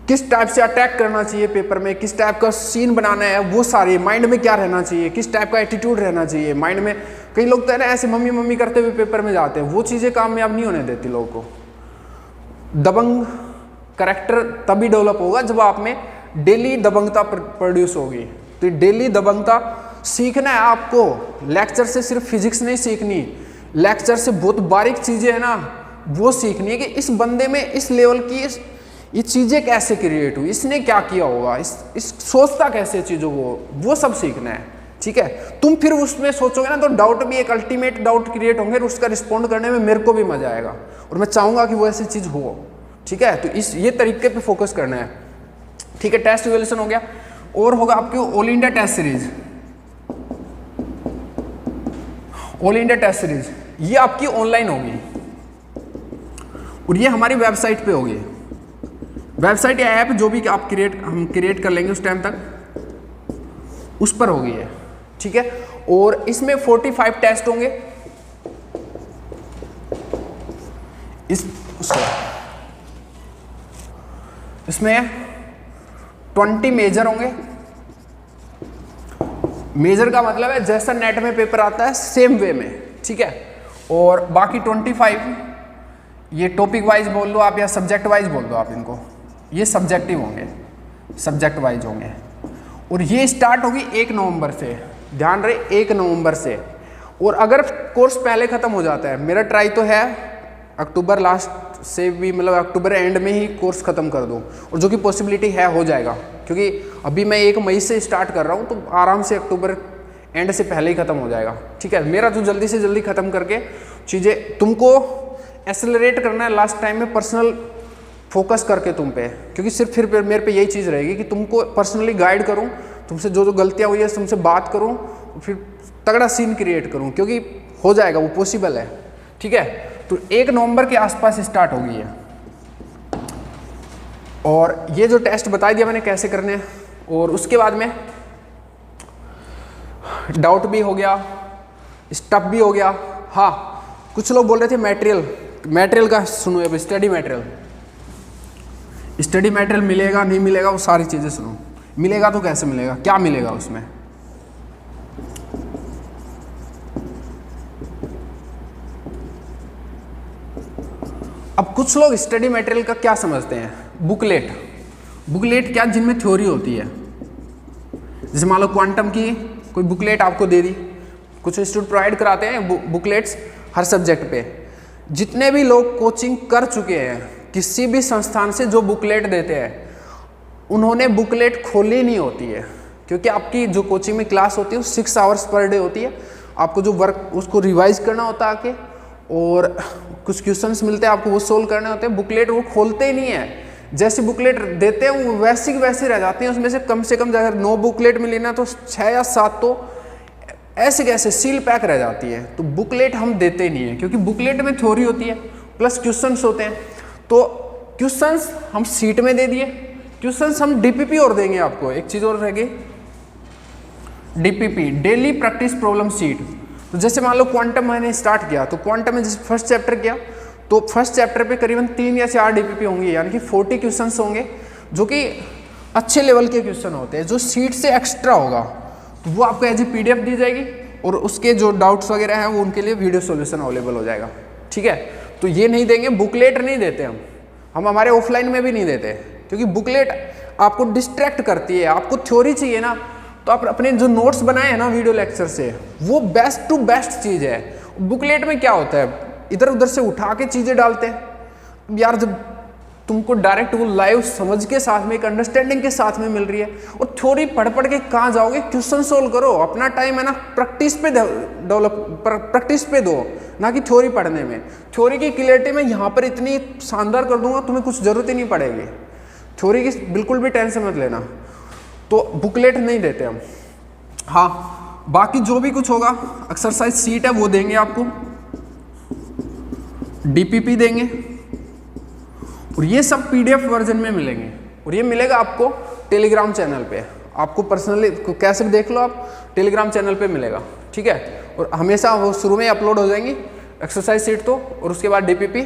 किस टाइप से अटैक करना चाहिए पेपर में, किस टाइप का सीन बनाना है, वो सारे माइंड में क्या रहना चाहिए, किस टाइप का एटीट्यूड रहना चाहिए माइंड में। कई लोग तो है ना ऐसे मम्मी मम्मी करते हुए पेपर में जाते हैं, वो चीज़ें कामयाब नहीं होने देती लोगों को। दबंग करेक्टर तभी डेवलप होगा जब आप में डेली दबंगता प्रोड्यूस होगी। तो डेली दबंगता सीखना है आपको। लेक्चर से सिर्फ फिजिक्स नहीं सीखनी, लेक्चर से बहुत बारीक चीज़ें है ना वो सीखनी है कि इस बंदे में इस लेवल की ये चीज़ें कैसे क्रिएट हुई, इसने क्या किया होगा, इस सोचता कैसे चीज़ों को, वो सब सीखना है। ठीक है, तुम फिर उसमें सोचोगे ना तो डाउट भी एक अल्टीमेट डाउट क्रिएट होंगे, और उसका रिस्पॉन्ड करने में मेरे को भी मजा आएगा, और मैं चाहूँगा कि वो ऐसी चीज़ हो। ठीक है, तो ये तरीके पे फोकस करना है। ठीक है, टेस्ट इवैल्यूएशन हो गया, और होगा आपकी all India test series. All India test series ये आपकी ऑनलाइन होगी, और ये हमारी वेबसाइट पे होगी। वेबसाइट या ऐप जो भी आप हम क्रिएट कर लेंगे उस टाइम तक उस पर होगी है। ठीक है, और इसमें 45 टेस्ट होंगे। इसमें 20 मेजर होंगे। मेजर का मतलब है जैसा नेट में पेपर आता है सेम वे में। ठीक है, और बाकी 25 ये टॉपिक वाइज बोल दो आप या सब्जेक्ट वाइज बोल दो आप, इनको ये सब्जेक्टिव होंगे, सब्जेक्ट वाइज होंगे। और ये स्टार्ट होगी 1 नवंबर से, ध्यान रहे 1 नवंबर से। और अगर कोर्स पहले ख़त्म हो जाता है, मेरा ट्राई तो है अक्टूबर लास्ट से भी, मतलब अक्टूबर एंड में ही कोर्स ख़त्म कर दूँ, और जो कि पॉसिबिलिटी है हो जाएगा, क्योंकि अभी मैं 1 मई से स्टार्ट कर रहा हूँ, तो आराम से अक्टूबर एंड से पहले ही ख़त्म हो जाएगा। ठीक है, मेरा तो जल्दी से जल्दी ख़त्म करके चीज़ें तुमको एक्सेलरेट करना है लास्ट टाइम में, पर्सनल फोकस करके तुम पे, क्योंकि सिर्फ फिर मेरे पे यही चीज़ रहेगी कि तुमको पर्सनली गाइड करूं, तुमसे जो गलतियां हुई है तुमसे बात करूं, फिर तगड़ा सीन क्रिएट करूं, क्योंकि हो जाएगा, वो पॉसिबल है। ठीक है, तो 1 नवंबर के आसपास स्टार्ट होगी है। और ये जो टेस्ट बता दिया मैंने कैसे करने हैं, और उसके बाद में डाउट भी हो गया, स्टफ भी हो गया। हाँ, कुछ लोग बोल रहे थे मटेरियल का सुनो। अब स्टडी मटेरियल मिलेगा नहीं मिलेगा वो सारी चीज़ें सुनो। मिलेगा तो कैसे मिलेगा, क्या मिलेगा उसमें। अब कुछ लोग स्टडी मटेरियल का क्या समझते हैं, बुकलेट क्या, जिनमें थ्योरी होती है। जैसे मान लो क्वांटम की कोई बुकलेट आपको दे दी, कुछ इंस्टीट्यूट प्रोवाइड कराते हैं बुकलेट्स हर सब्जेक्ट पे। जितने भी लोग कोचिंग कर चुके हैं किसी भी संस्थान से, जो बुकलेट देते हैं उन्होंने बुकलेट खोली नहीं होती है, क्योंकि आपकी जो कोचिंग में क्लास होती है वो 6 आवर्स पर डे होती है। आपको जो वर्क उसको रिवाइज करना होता है आके, और कुछ क्वेश्चंस मिलते हैं आपको वो सोल्व करने होते हैं। बुकलेट वो खोलते ही नहीं है, जैसी बुकलेट देते हैं वो वैसी की वैसी रह जाती हैं। उसमें से कम अगर 9 बुकलेट मिली ना तो 6 या 7 तो ऐसे कैसे सील पैक रह जाती है। तो बुकलेट हम देते नहीं है, क्योंकि बुकलेट में थ्योरी होती है प्लस क्वेश्चंस होते हैं। तो क्वेश्चंस हम सीट में दे दिए, क्वेश्चंस हम डीपीपी और देंगे आपको। एक चीज़ और रह गई, DPP, daily practice problem seat. तो जैसे मान लो क्वांटम मैंने स्टार्ट किया, तो क्वांटम में जैसे फर्स्ट चैप्टर किया तो फर्स्ट चैप्टर पे करीबन 3 या 4 डीपीपी होंगे, यानी कि 40 क्वेश्चंस होंगे, जो कि अच्छे लेवल के क्वेश्चन होते हैं। जो सीट से एक्स्ट्रा होगा तो वो आपको एज ए पीडीएफ दी जाएगी, और उसके जो डाउट्स वगैरह हैं वो उनके लिए वीडियो सॉल्यूशन अवेलेबल हो जाएगा। ठीक है, तो ये नहीं देंगे, बुकलेट नहीं देते हम हमारे ऑफलाइन में भी नहीं देते, क्योंकि बुकलेट आपको डिस्ट्रैक्ट करती है। आपको थ्योरी चाहिए ना, तो आप अपने जो नोट्स बनाए हैं ना वीडियो लेक्चर से, वो बेस्ट टू बेस्ट चीज़ है। बुकलेट में क्या होता है, इधर उधर से उठा के चीज़ें डालते हैं यार। जब तुमको डायरेक्ट वो लाइव समझ के साथ में, एक अंडरस्टैंडिंग के साथ में मिल रही है, और थ्योरी पढ़ के कहाँ जाओगे, क्वेश्चन सोल्व करो। अपना टाइम है ना प्रैक्टिस पे प्रैक्टिस पे दो, ना कि थ्योरी पढ़ने में। थ्योरी की क्लियरिटी में यहाँ पर इतनी शानदार कर दूंगा तुम्हें कुछ जरूरत ही नहीं पड़ेगी। थ्योरी की बिल्कुल भी टेंशन मत लेना। तो बुकलेट नहीं देते हम। हाँ, बाकी जो भी कुछ होगा, एक्सरसाइज सीट है वो देंगे आपको, डीपीपी देंगे, और ये सब पीडीएफ वर्जन में मिलेंगे। और ये मिलेगा आपको टेलीग्राम चैनल पे। आपको पर्सनली कैसे भी देख लो आप, टेलीग्राम चैनल पे मिलेगा। ठीक है, और हमेशा वो शुरू में अपलोड हो जाएंगी एक्सरसाइज सीट तो, और उसके बाद डीपीपी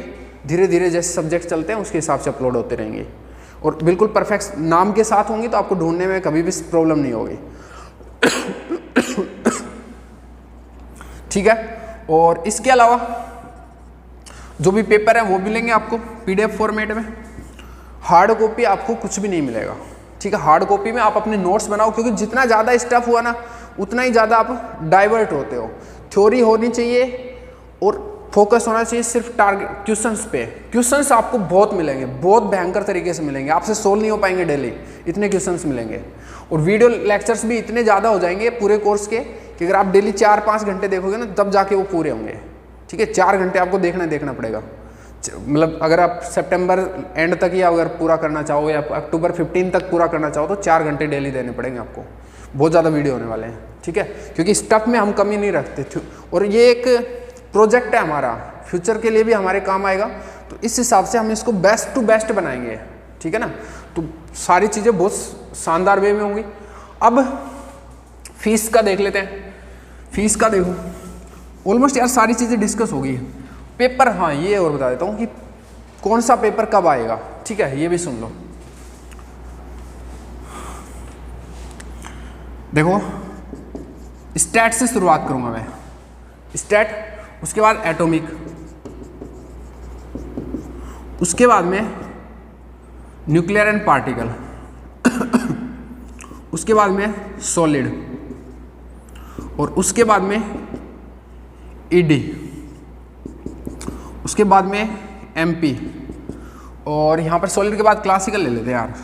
धीरे धीरे जैसे सब्जेक्ट चलते हैं उसके हिसाब से अपलोड होते रहेंगे, और बिल्कुल परफेक्ट नाम के साथ होंगी, तो आपको ढूंढने में कभी भी प्रॉब्लम नहीं होगी। ठीक है, और इसके अलावा जो भी पेपर है वो भी लेंगे आपको पीडीएफ फॉर्मेट में। हार्ड कॉपी आपको कुछ भी नहीं मिलेगा। ठीक है, हार्ड कॉपी में आप अपने नोट्स बनाओ, क्योंकि जितना ज़्यादा स्टफ हुआ ना उतना ही ज़्यादा आप डाइवर्ट होते हो। थ्योरी होनी चाहिए और फोकस होना चाहिए सिर्फ टारगेट क्वेश्चंस पे। क्वेश्चंस आपको बहुत मिलेंगे, बहुत भयंकर तरीके से मिलेंगे, आपसे सोल्व नहीं हो पाएंगे डेली, इतने क्वेश्चंस मिलेंगे। और वीडियो लेक्चर्स भी इतने ज़्यादा हो जाएंगे पूरे कोर्स के, कि अगर आप डेली 4-5 घंटे देखोगे ना तब जाके वो पूरे होंगे। ठीक है, 4 घंटे आपको देखना पड़ेगा। मतलब अगर आप सितंबर एंड तक या अगर पूरा करना चाहो, या अक्टूबर 15 तक पूरा करना चाहो, तो 4 घंटे डेली देने पड़ेंगे आपको। बहुत ज़्यादा वीडियो होने वाले हैं। ठीक है, क्योंकि स्टफ में हम कमी नहीं रखते, और ये एक प्रोजेक्ट है हमारा, फ्यूचर के लिए भी हमारे काम आएगा। तो इस हिसाब से हम इसको बेस्ट टू बेस्ट बनाएंगे। ठीक है ना, तो सारी चीज़ें बहुत शानदार वे में होंगी। अब फीस का देख लेते हैं। फीस का देखो, ऑलमोस्ट यार सारी चीज़ें डिस्कस हो गई है। पेपर, हाँ ये और बता देता हूँ कि कौन सा पेपर कब आएगा। ठीक है, ये भी सुन लो। देखो, स्टैट से शुरुआत करूँगा मैं, स्टैट, उसके बाद एटॉमिक, उसके बाद में न्यूक्लियर एंड पार्टिकल, उसके बाद में सॉलिड, और उसके बाद में ईडी, उसके बाद में एमपी, और यहाँ पर सॉलिड के बाद क्लासिकल ले लेते हैं यार,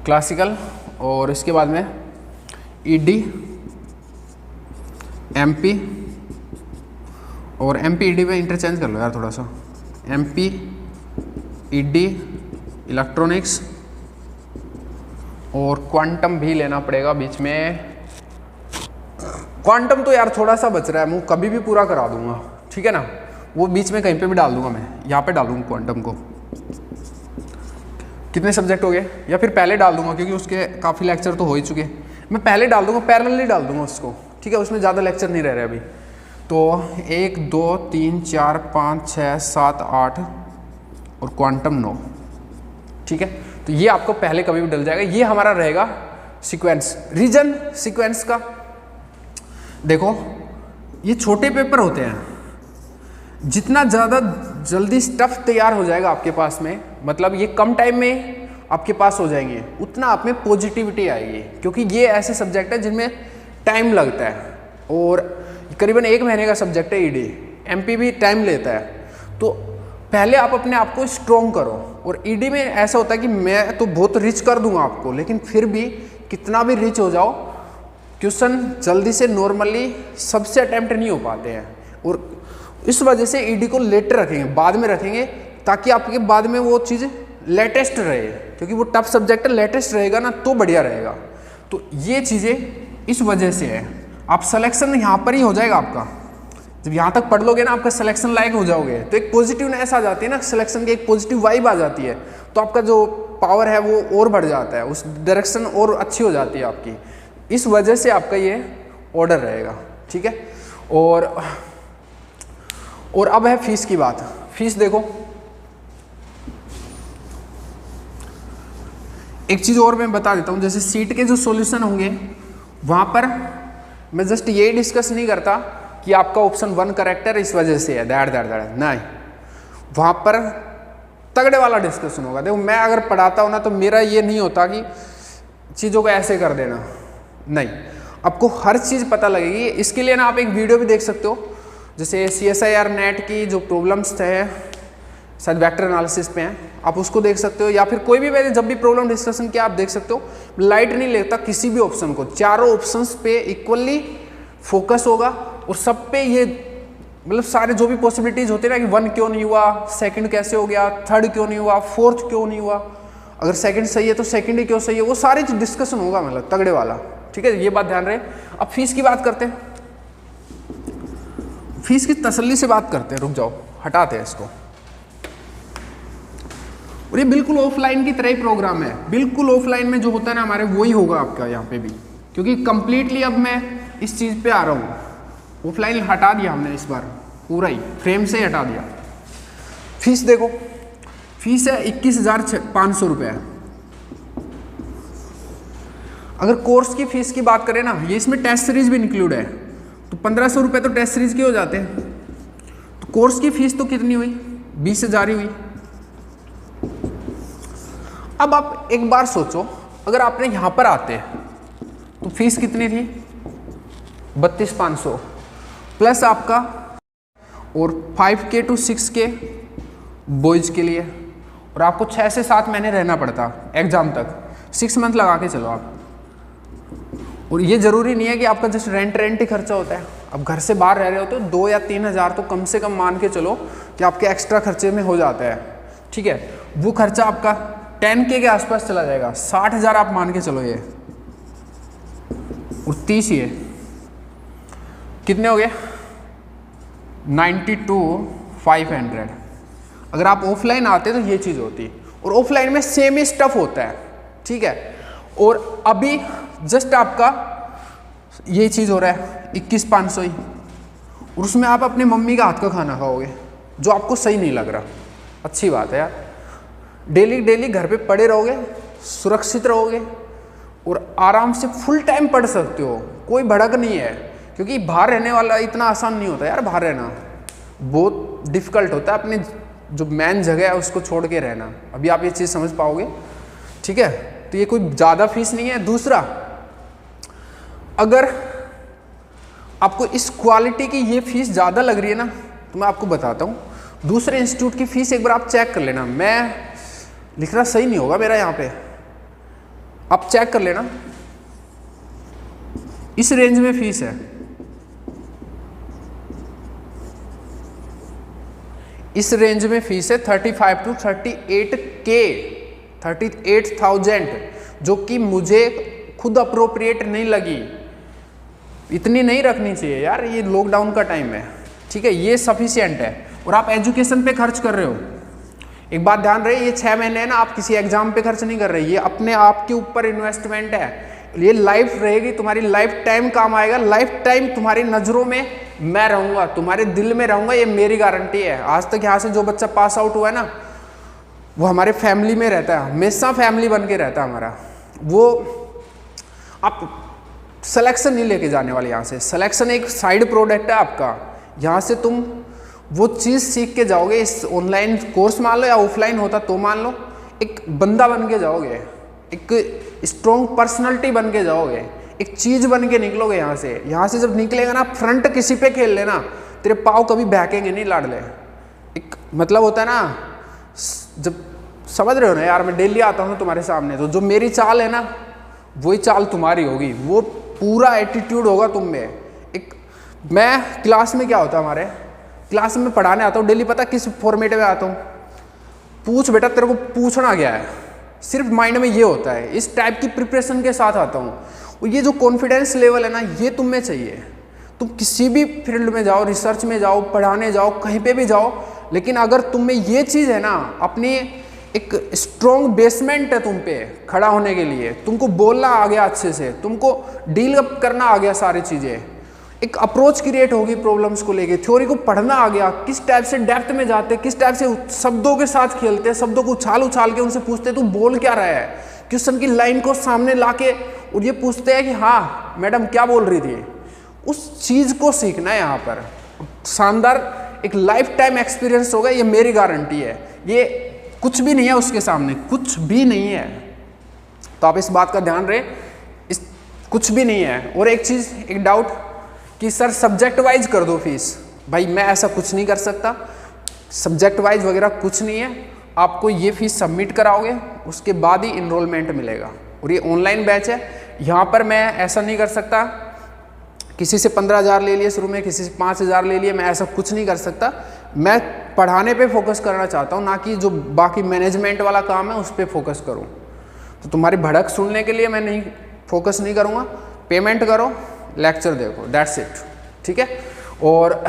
क्लासिकल, और इसके बाद में ईडी, एमपी, और एमपी ईडी में इंटरचेंज कर लो यार थोड़ा सा। एमपी, ईडी, इलेक्ट्रॉनिक्स, और क्वांटम भी लेना पड़ेगा बीच में। क्वांटम तो यार थोड़ा सा बच रहा है, मैं कभी भी पूरा करा दूंगा। ठीक है ना, वो बीच में कहीं पे भी डाल दूंगा, मैं यहाँ पे डालूंगा क्वांटम को। कितने सब्जेक्ट हो गए, या फिर पहले डाल दूंगा क्योंकि उसके काफ़ी लेक्चर तो हो ही चुके हैं, मैं पहले डाल दूंगा, पैरेलली डाल दूंगा उसको, ठीक है, उसमें ज़्यादा लेक्चर नहीं रह रहे अभी। तो 1 2 3 4 5 6 7 8 और क्वांटम 9, ठीक है। तो ये आपको पहले कभी भी डल जाएगा, ये हमारा रहेगा सीक्वेंस। रीजन सीक्वेंस का देखो, ये छोटे पेपर होते हैं, जितना ज़्यादा जल्दी स्टफ तैयार हो जाएगा आपके पास में, मतलब ये कम टाइम में आपके पास हो जाएंगे, उतना आप में पॉजिटिविटी आएगी, क्योंकि ये ऐसे सब्जेक्ट है जिनमें टाइम लगता है और करीबन 1 महीने का सब्जेक्ट है ईडी। एमपी भी टाइम लेता है, तो पहले आप अपने आप को स्ट्रॉन्ग करो। और ईडी में ऐसा होता है कि मैं तो बहुत रिच कर दूंगा आपको, लेकिन फिर भी कितना भी रिच हो जाओ, क्वेश्चन जल्दी से नॉर्मली सबसे अटैम्प्ट नहीं हो पाते हैं, और इस वजह से ईडी को लेटर रखेंगे, बाद में रखेंगे, ताकि आपके बाद में वो चीज़ लेटेस्ट रहे, क्योंकि वो टफ सब्जेक्ट है, लेटेस्ट रहेगा ना तो बढ़िया रहेगा। तो ये चीज़ें इस वजह से है। आप सिलेक्शन यहाँ पर ही हो जाएगा आपका, जब यहाँ तक पढ़ लोगे ना आपका सिलेक्शन लायक हो जाओगे, तो एक पॉजिटिवनेस आ जाती है ना, सिलेक्शन की एक पॉजिटिव वाइब आ जाती है, तो आपका जो पावर है वो और बढ़ जाता है, उस डायरेक्शन और अच्छी हो जाती है आपकी। इस वजह से आपका ये ऑर्डर रहेगा, ठीक है। और अब है फीस की बात। फीस देखो, एक चीज़ और मैं बता देता हूँ, जैसे सीट के जो सॉल्यूशन होंगे वहाँ पर मैं जस्ट ये डिस्कस नहीं करता कि आपका ऑप्शन 1 करेक्ट है इस वजह से है, दैट नहीं, वहाँ पर तगड़े वाला डिस्कशन होगा। देखो मैं अगर पढ़ाता हूँ ना, तो मेरा ये नहीं होता कि चीज़ों को ऐसे कर देना, नहीं, आपको हर चीज़ पता लगेगी। इसके लिए ना आप एक वीडियो भी देख सकते हो, जैसे CSIR नेट की जो प्रॉब्लम्स थे, शायद वेक्टर एनालिसिस पे हैं, आप उसको देख सकते हो, या फिर कोई भी मैंने जब भी प्रॉब्लम डिस्कशन किया आप देख सकते हो। लाइट नहीं लेता किसी भी ऑप्शन को, चारों ऑप्शंस पे इक्वली फोकस होगा, और सब पे ये मतलब सारे जो भी पॉसिबिलिटीज होते हैं ना, कि 1 क्यों नहीं हुआ, सेकंड कैसे हो गया, थर्ड क्यों नहीं हुआ, फोर्थ क्यों नहीं हुआ, अगर सेकंड सही है तो सेकंड ही क्यों सही है, वो सारे डिस्कशन होगा, मतलब तगड़े वाला, ठीक है, ये बात ध्यान रहे। अब फीस की बात करते हैं, फीस की तसल्ली से बात करते हैं, रुक जाओ हटाते हैं इसको। और ये बिल्कुल ऑफलाइन की तरह ही प्रोग्राम है, बिल्कुल ऑफलाइन में जो होता है ना हमारे, वही होगा आपका यहाँ पे भी, क्योंकि कंप्लीटली अब मैं इस चीज़ पे आ रहा हूँ। ऑफलाइन हटा दिया हमने इस बार, पूरा ही फ्रेम से हटा दिया। फीस देखो, फीस है 21,500 रुपये। अगर कोर्स की फीस की बात करें ना, ये इसमें टेस्ट सीरीज भी इंक्लूड है, तो 1,500 रुपये तो टेस्ट सीरीज के हो जाते हैं। तो कोर्स की फीस तो कितनी हुई, 20,000 ही हुई। अब आप एक बार सोचो, अगर आपने यहां पर आते तो फीस कितनी थी, 32,500 प्लस आपका और 5K to 6K बॉयज के लिए, और आपको 6 से 7 महीने रहना पड़ता एग्जाम तक, 6 मंथ लगा के चलो आप। और ये जरूरी नहीं है कि आपका जस्ट रेंट ही खर्चा होता है, अब घर से बाहर रह रहे हो तो 2 या 3 हज़ार तो कम से कम मान के चलो कि आपके एक्स्ट्रा खर्चे में हो जाता है, ठीक है। वो खर्चा आपका 10K के आसपास चला जाएगा, 60,000 आप मान के चलो ये, और 30 ये कितने हो गए, 92,500। अगर आप ऑफलाइन आते तो ये चीज़ होती, और ऑफलाइन में सेम ही स्टफ होता है, ठीक है। और अभी जस्ट आपका ये चीज़ हो रहा है 21,500 ही, और उसमें आप अपने मम्मी का हाथ का खाना खाओगे जो आपको सही नहीं लग रहा। अच्छी बात है यार, डेली घर पे पड़े रहोगे, सुरक्षित रहोगे, और आराम से फुल टाइम पढ़ सकते हो, कोई भड़क नहीं है, क्योंकि बाहर रहने वाला इतना आसान नहीं होता यार, बाहर रहना बहुत डिफ़िकल्ट होता है, अपने जो मेन जगह है उसको छोड़ के रहना। अभी आप ये चीज़ समझ पाओगे, ठीक है। तो ये कोई ज़्यादा फीस नहीं है। दूसरा, अगर आपको इस क्वालिटी की ये फीस ज़्यादा लग रही है ना, तो मैं आपको बताता हूँ, दूसरे इंस्टीट्यूट की फ़ीस एक बार आप चेक कर लेना। मैं लिख रहा सही नहीं होगा मेरा यहाँ पे, आप चेक कर लेना, इस रेंज में फीस है, इस रेंज में फीस है 35 to 38K, 38,000, जो कि मुझे खुद अप्रोप्रिएट नहीं लगी। इतनी नहीं रखनी चाहिए यार, ये लॉकडाउन का टाइम है, ठीक है, ये सफिशिएंट है। और आप एजुकेशन पे खर्च कर रहे हो। एक बात ध्यान रहे, ये 6 महीने है ना, आप किसी एग्जाम पे खर्च नहीं कर रहे, ये अपने आप के ऊपर इन्वेस्टमेंट है। ये लाइफ रहेगी, तुम्हारी लाइफ टाइम काम आएगा, लाइफ टाइम तुम्हारी नज़रों में मैं रहूँगा, तुम्हारे दिल में रहूँगा, ये मेरी गारंटी है। आज तक यहाँ से जो बच्चा पास आउट हुआ है ना, वो हमारे फैमिली में रहता है, हमेशा फैमिली बन के रहता है हमारा। वो आप सिलेक्शन नहीं लेके जाने वाले यहाँ से, सिलेक्शन एक साइड प्रोडक्ट है आपका। यहाँ से तुम वो चीज़ सीख के जाओगे, इस ऑनलाइन कोर्स मान लो या ऑफलाइन होता तो मान लो, एक बंदा बन के जाओगे, एक स्ट्रॉन्ग पर्सनैलिटी बन के जाओगे, एक चीज़ बन के निकलोगे यहाँ से। यहाँ से जब निकलेगा ना, फ्रंट किसी पे खेल लेना, तेरे पाँव कभी बहकेंगे नहीं लाडले। एक मतलब होता है ना, जब समझ रहे हो ना यार, मैं डेली आता हूँ तुम्हारे सामने, तो जो मेरी चाल है ना, वही चाल तुम्हारी होगी, वो पूरा एटीट्यूड होगा तुम में। एक मैं क्लास में क्या होता है, हमारे क्लास में पढ़ाने आता हूँ डेली, पता किस फॉर्मेट में आता हूँ, पूछ बेटा तेरे को पूछना क्या है, सिर्फ माइंड में ये होता है, इस टाइप की प्रिपरेशन के साथ आता हूँ। और ये जो कॉन्फिडेंस लेवल है ना, ये तुम में चाहिए। तुम किसी भी फील्ड में जाओ, रिसर्च में जाओ, पढ़ाने जाओ, कहीं पे भी जाओ, लेकिन अगर तुम में ये चीज़ है ना, अपनी एक स्ट्रॉन्ग बेसमेंट है तुम पे खड़ा होने के लिए, तुमको बोलना आ गया अच्छे से, तुमको डील अप करना आ गया सारी चीज़ें, एक अप्रोच क्रिएट होगी प्रॉब्लम्स को लेके, थ्योरी को पढ़ना आ गया, किस टाइप से डेप्थ में जाते, किस टाइप से शब्दों के साथ खेलते, शब्दों को उछाल उछाल के उनसे पूछते तू बोल क्या रहा है, क्वेश्चन की लाइन को सामने लाके और ये पूछते हैं कि हाँ मैडम क्या बोल रही थी। उस चीज़ को सीखना है यहाँ पर। शानदार एक लाइफ टाइम एक्सपीरियंस होगा, ये मेरी गारंटी है। ये कुछ भी नहीं है उसके सामने, कुछ भी नहीं है। तो आप इस बात का ध्यान रहे, इस कुछ भी नहीं है। और एक चीज़, एक डाउट कि सर सब्जेक्ट वाइज कर दो फीस, भाई मैं ऐसा कुछ नहीं कर सकता, सब्जेक्ट वाइज वगैरह कुछ नहीं है। आपको ये फीस सबमिट कराओगे, उसके बाद ही इनरोलमेंट मिलेगा। और ये ऑनलाइन बैच है, यहाँ पर मैं ऐसा नहीं कर सकता, किसी से 15,000 ले लिए शुरू में, किसी से 5,000 ले लिए, मैं ऐसा कुछ नहीं कर सकता। मैं पढ़ाने पे फोकस करना चाहता हूँ, ना कि जो बाकी मैनेजमेंट वाला काम है उस पर फोकस करूँ। तो तुम्हारी भड़क सुनने के लिए मैं नहीं फोकस नहीं करूँगा। पेमेंट करो, लेक्चर देखो, दैट्स इट, ठीक है। और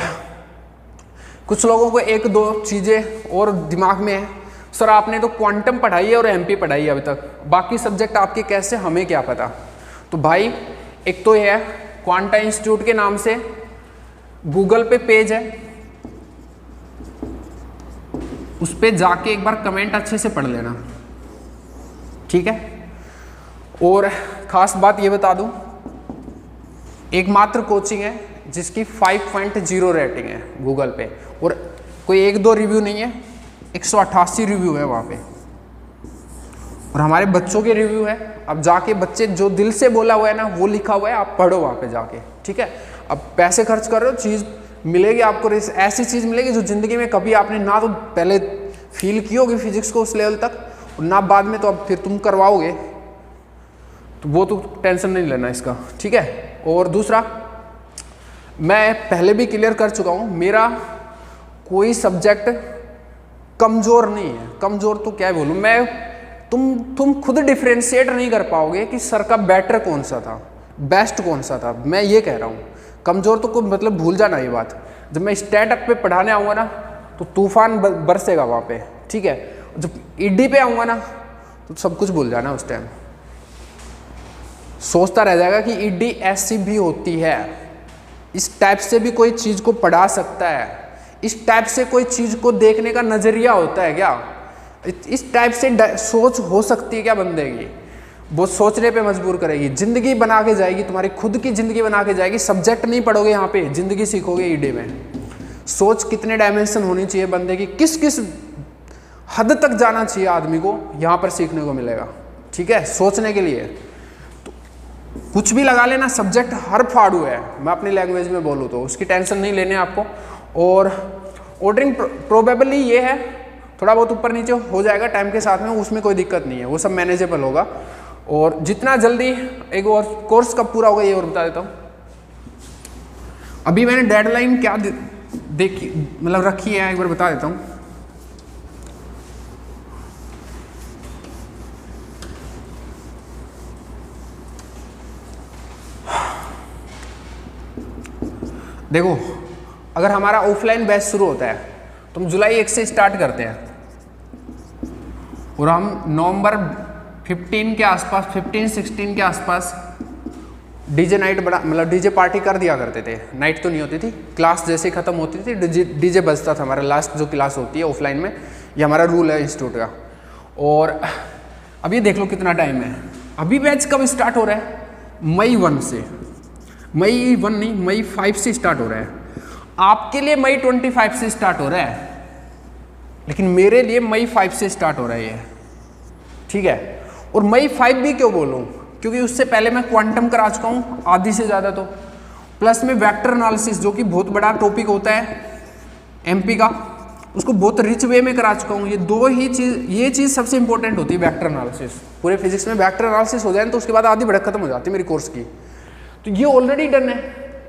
कुछ लोगों को एक दो चीज़ें और दिमाग में है, सर आपने तो क्वांटम पढ़ाई है और एमपी पढ़ाई है अभी तक, बाकी सब्जेक्ट आपके कैसे, हमें क्या पता। तो भाई एक तो ये है, क्वांटा इंस्टीट्यूट के नाम से गूगल पे पेज है, उस पर जाके एक बार कमेंट अच्छे से पढ़ लेना, ठीक है। और ख़ास बात ये बता दूं, एकमात्र कोचिंग है जिसकी 5.0 रेटिंग है गूगल पे, और कोई एक दो रिव्यू नहीं है, 188 रिव्यू है वहाँ पे, और हमारे बच्चों के रिव्यू है। अब जाके बच्चे जो दिल से बोला हुआ है ना, वो लिखा हुआ है, आप पढ़ो वहाँ पे जाके, ठीक है। अब पैसे खर्च कर रहे हो, चीज़ मिलेगी आपको, ऐसी चीज़ मिलेगी जो ज़िंदगी में कभी आपने ना तो पहले फील की होगी फिजिक्स को उस लेवल तक, और ना बाद में, तो अब फिर तुम करवाओगे, तो वो तो टेंशन नहीं लेना इसका, ठीक है। और दूसरा, मैं पहले भी क्लियर कर चुका हूँ, मेरा कोई सब्जेक्ट कमज़ोर नहीं है। कमज़ोर तो क्या बोलूँ मैं, तुम खुद डिफ्रेंशिएट नहीं कर पाओगे कि सर का बेटर कौन सा था, बेस्ट कौन सा था, मैं ये कह रहा हूँ। कमज़ोर तो को मतलब भूल जाना ये बात। जब मैं स्टैटअप पे पढ़ाने आऊँगा ना, तो तूफान बरसेगा वहाँ पे, ठीक है। जब ईडी पे आऊँगा ना, तो सब कुछ भूल जाना उस टाइम, सोचता रह जाएगा कि ईडी ऐसी भी होती है, इस टाइप से भी कोई चीज़ को पढ़ा सकता है, इस टाइप से कोई चीज़ को देखने का नज़रिया होता है क्या, इस टाइप से सोच हो सकती है क्या बंदे की, वो सोचने पे मजबूर करेगी, ज़िंदगी बना के जाएगी, तुम्हारी खुद की ज़िंदगी बना के जाएगी। सब्जेक्ट नहीं पढ़ोगे यहाँ पे, ज़िंदगी सीखोगे ईडी में। सोच कितने डायमेंशन होनी चाहिए बंदे की, किस किस हद तक जाना चाहिए आदमी को, यहाँ पर सीखने को मिलेगा, ठीक है। सोचने के लिए तो कुछ भी लगा लेना, सब्जेक्ट हर फाड़ू है, मैं अपनी लैंग्वेज में बोलूँ तो, उसकी टेंशन नहीं लेने आपको। और ऑर्डरिंग प्रोबेबली ये है, थोड़ा बहुत ऊपर नीचे हो जाएगा टाइम के साथ में, उसमें कोई दिक्कत नहीं है, वो सब मैनेजेबल होगा। और जितना जल्दी, एक और कोर्स कब पूरा होगा ये और बता देता हूँ। अभी मैंने डेडलाइन क्या देखी मतलब रखी है, एक बार बता देता हूँ। देखो, अगर हमारा ऑफलाइन बैच शुरू होता है तो हम जुलाई 1 से स्टार्ट करते हैं और हम नवंबर 15 के आसपास 15-16 के आसपास डीजे नाइट बड़ा मतलब डीजे पार्टी कर दिया करते थे। नाइट तो नहीं होती थी, क्लास जैसे ही ख़त्म होती थी डीजे बजता था। हमारा लास्ट जो क्लास होती है ऑफलाइन में, ये हमारा रूल है इंस्टीट्यूट का। और अभी देख लो कितना टाइम है। अभी बैच कब स्टार्ट हो रहा है? मई 1 से, मई 1 नहीं, मई 5 से स्टार्ट हो रहा है। आपके लिए मई 25 से स्टार्ट हो रहा है, लेकिन मेरे लिए मई 5 से स्टार्ट हो रहा है ये, ठीक है। और मई 5 भी क्यों बोलूँ? क्योंकि उससे पहले मैं क्वांटम करा चुका हूँ आधी से ज़्यादा, तो प्लस में वेक्टर एनालिसिस जो कि बहुत बड़ा टॉपिक होता है एमपी का, उसको बहुत रिच वे में करा चुका हूँ। ये दो ही चीज़, ये चीज़ सबसे इंपॉर्टेंट होती है वेक्टर एनालिसिस। पूरे फिजिक्स में वेक्टर एनालिसिस हो जाए तो उसके बाद आधी भड़क खत्म हो जाती है मेरी कोर्स की। तो ये ऑलरेडी डन है,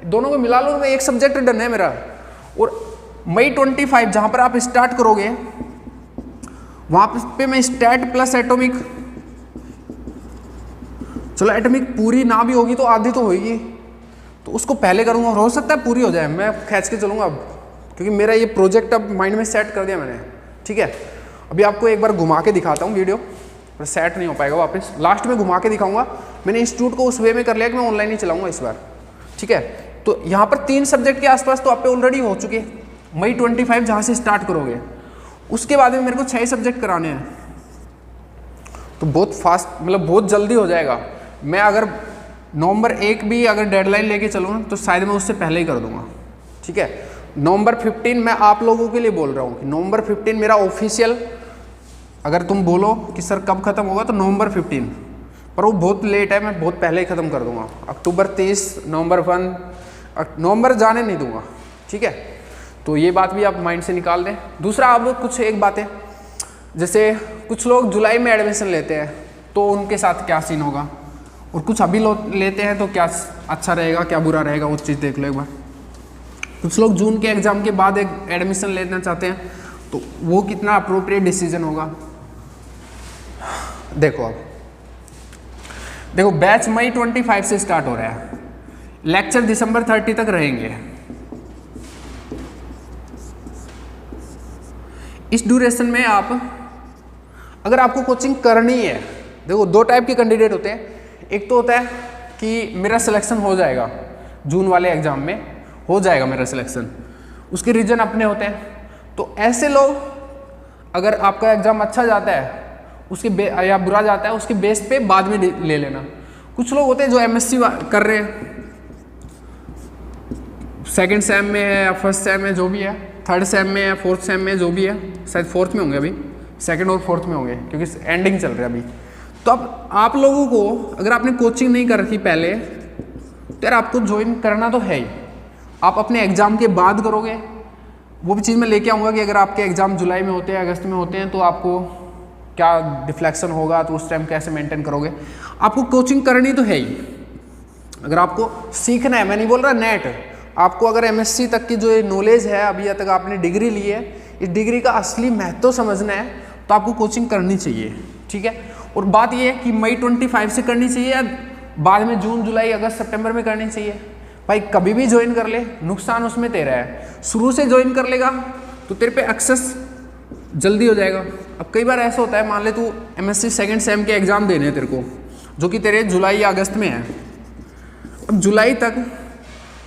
दोनों को मिला लो, एक सब्जेक्ट डन है मेरा। और मई 25 जहाँ पर आप स्टार्ट करोगे वहाँ पे मैं स्टैट प्लस एटॉमिक, चलो एटॉमिक पूरी ना भी होगी तो आधी तो होगी, तो उसको पहले करूँगा और हो सकता है पूरी हो जाए। मैं खींच के चलूँगा अब, क्योंकि मेरा ये प्रोजेक्ट अब माइंड में सेट कर दिया मैंने, ठीक है। अभी आपको एक बार घुमा के दिखाता हूँ वीडियो, पर सेट नहीं हो पाएगा वापस, लास्ट में घुमा के दिखाऊंगा। मैंने इंस्टीट्यूट को उस वे में कर लिया कि मैं ऑनलाइन ही चलाऊंगा इस बार, ठीक है। तो यहाँ पर 3 सब्जेक्ट के आसपास तो आप पे ऑलरेडी हो चुके हैं। मई 25 जहाँ से स्टार्ट करोगे, उसके बाद में मेरे को 6 सब्जेक्ट कराने हैं, तो बहुत फास्ट मतलब बहुत जल्दी हो जाएगा। मैं अगर नवंबर 1 भी अगर डेडलाइन लेके चलूँ तो शायद मैं उससे पहले ही कर दूंगा, ठीक है। नवंबर 15 मैं आप लोगों के लिए बोल रहा हूँ कि नवंबर 15 मेरा ऑफिशियल, अगर तुम बोलो कि सर कब खत्म होगा तो नवंबर 15, पर वो बहुत लेट है, मैं बहुत पहले ही ख़त्म कर दूंगा। अक्टूबर 30, नवंबर 1, नवंबर जाने नहीं दूंगा, ठीक है। तो ये बात भी आप माइंड से निकाल दें। दूसरा, अब कुछ एक बात है, जैसे कुछ लोग जुलाई में एडमिशन लेते हैं तो उनके साथ क्या सीन होगा, और कुछ अभी लोग लेते हैं तो क्या अच्छा रहेगा क्या बुरा रहेगा, वो चीज़ देख लो एक बार। कुछ लोग जून के एग्ज़ाम के बाद एक एडमिशन लेना चाहते हैं, तो वो कितना अप्रोप्रिएट डिसीजन होगा। देखो अब देखो, बैच मई 25 से स्टार्ट हो रहा है, लेक्चर दिसंबर 30 तक रहेंगे। इस ड्यूरेशन में आप, अगर आपको कोचिंग करनी है, देखो 2 टाइप के कैंडिडेट होते हैं। एक तो होता है कि मेरा सिलेक्शन हो जाएगा, जून वाले एग्जाम में हो जाएगा मेरा सिलेक्शन, उसके रीजन अपने होते हैं। तो ऐसे लोग, अगर आपका एग्जाम अच्छा जाता है उसके या बुरा जाता है, उसके बेस पे बाद में ले लेना। कुछ लोग होते हैं जो एमएससी कर रहे हैं, सेकंड सेम में है या फर्स्ट सेम में जो भी है, थर्ड सेम में या फोर्थ सेम में जो भी है, शायद फोर्थ में होंगे अभी, सेकंड और फोर्थ में होंगे क्योंकि एंडिंग चल रहा है अभी। तो अब आप लोगों को, अगर आपने कोचिंग नहीं कर रखी पहले, तो यार आपको ज्वाइन करना तो है ही। आप अपने एग्ज़ाम के बाद करोगे, वो भी चीज़ मैं लेके आऊँगा कि अगर आपके एग्ज़ाम जुलाई में होते हैं, अगस्त में होते हैं, तो आपको क्या डिफ्लेक्शन होगा, तो उस टाइम कैसे मेंटेन करोगे। आपको कोचिंग करनी तो है ही, अगर आपको सीखना है। मैं नहीं बोल रहा नेट, आपको अगर एमएससी तक की जो नॉलेज है, अभी तक आपने डिग्री ली है, इस डिग्री का असली महत्व समझना है, तो आपको कोचिंग करनी चाहिए, ठीक है। और बात ये है कि मई 25 से करनी चाहिए या बाद में जून, जुलाई, अगस्त, सितंबर में करनी चाहिए। भाई कभी भी ज्वाइन कर ले, नुकसान उसमें तेरा है। शुरू से ज्वाइन कर लेगा तो तेरे पे एक्सेस जल्दी हो जाएगा। अब कई बार ऐसा होता है, मान ले तू एमएससी सेकंड सेम के एग्ज़ाम देने हैं तेरे को, जो कि तेरे जुलाई या अगस्त में है। अब जुलाई तक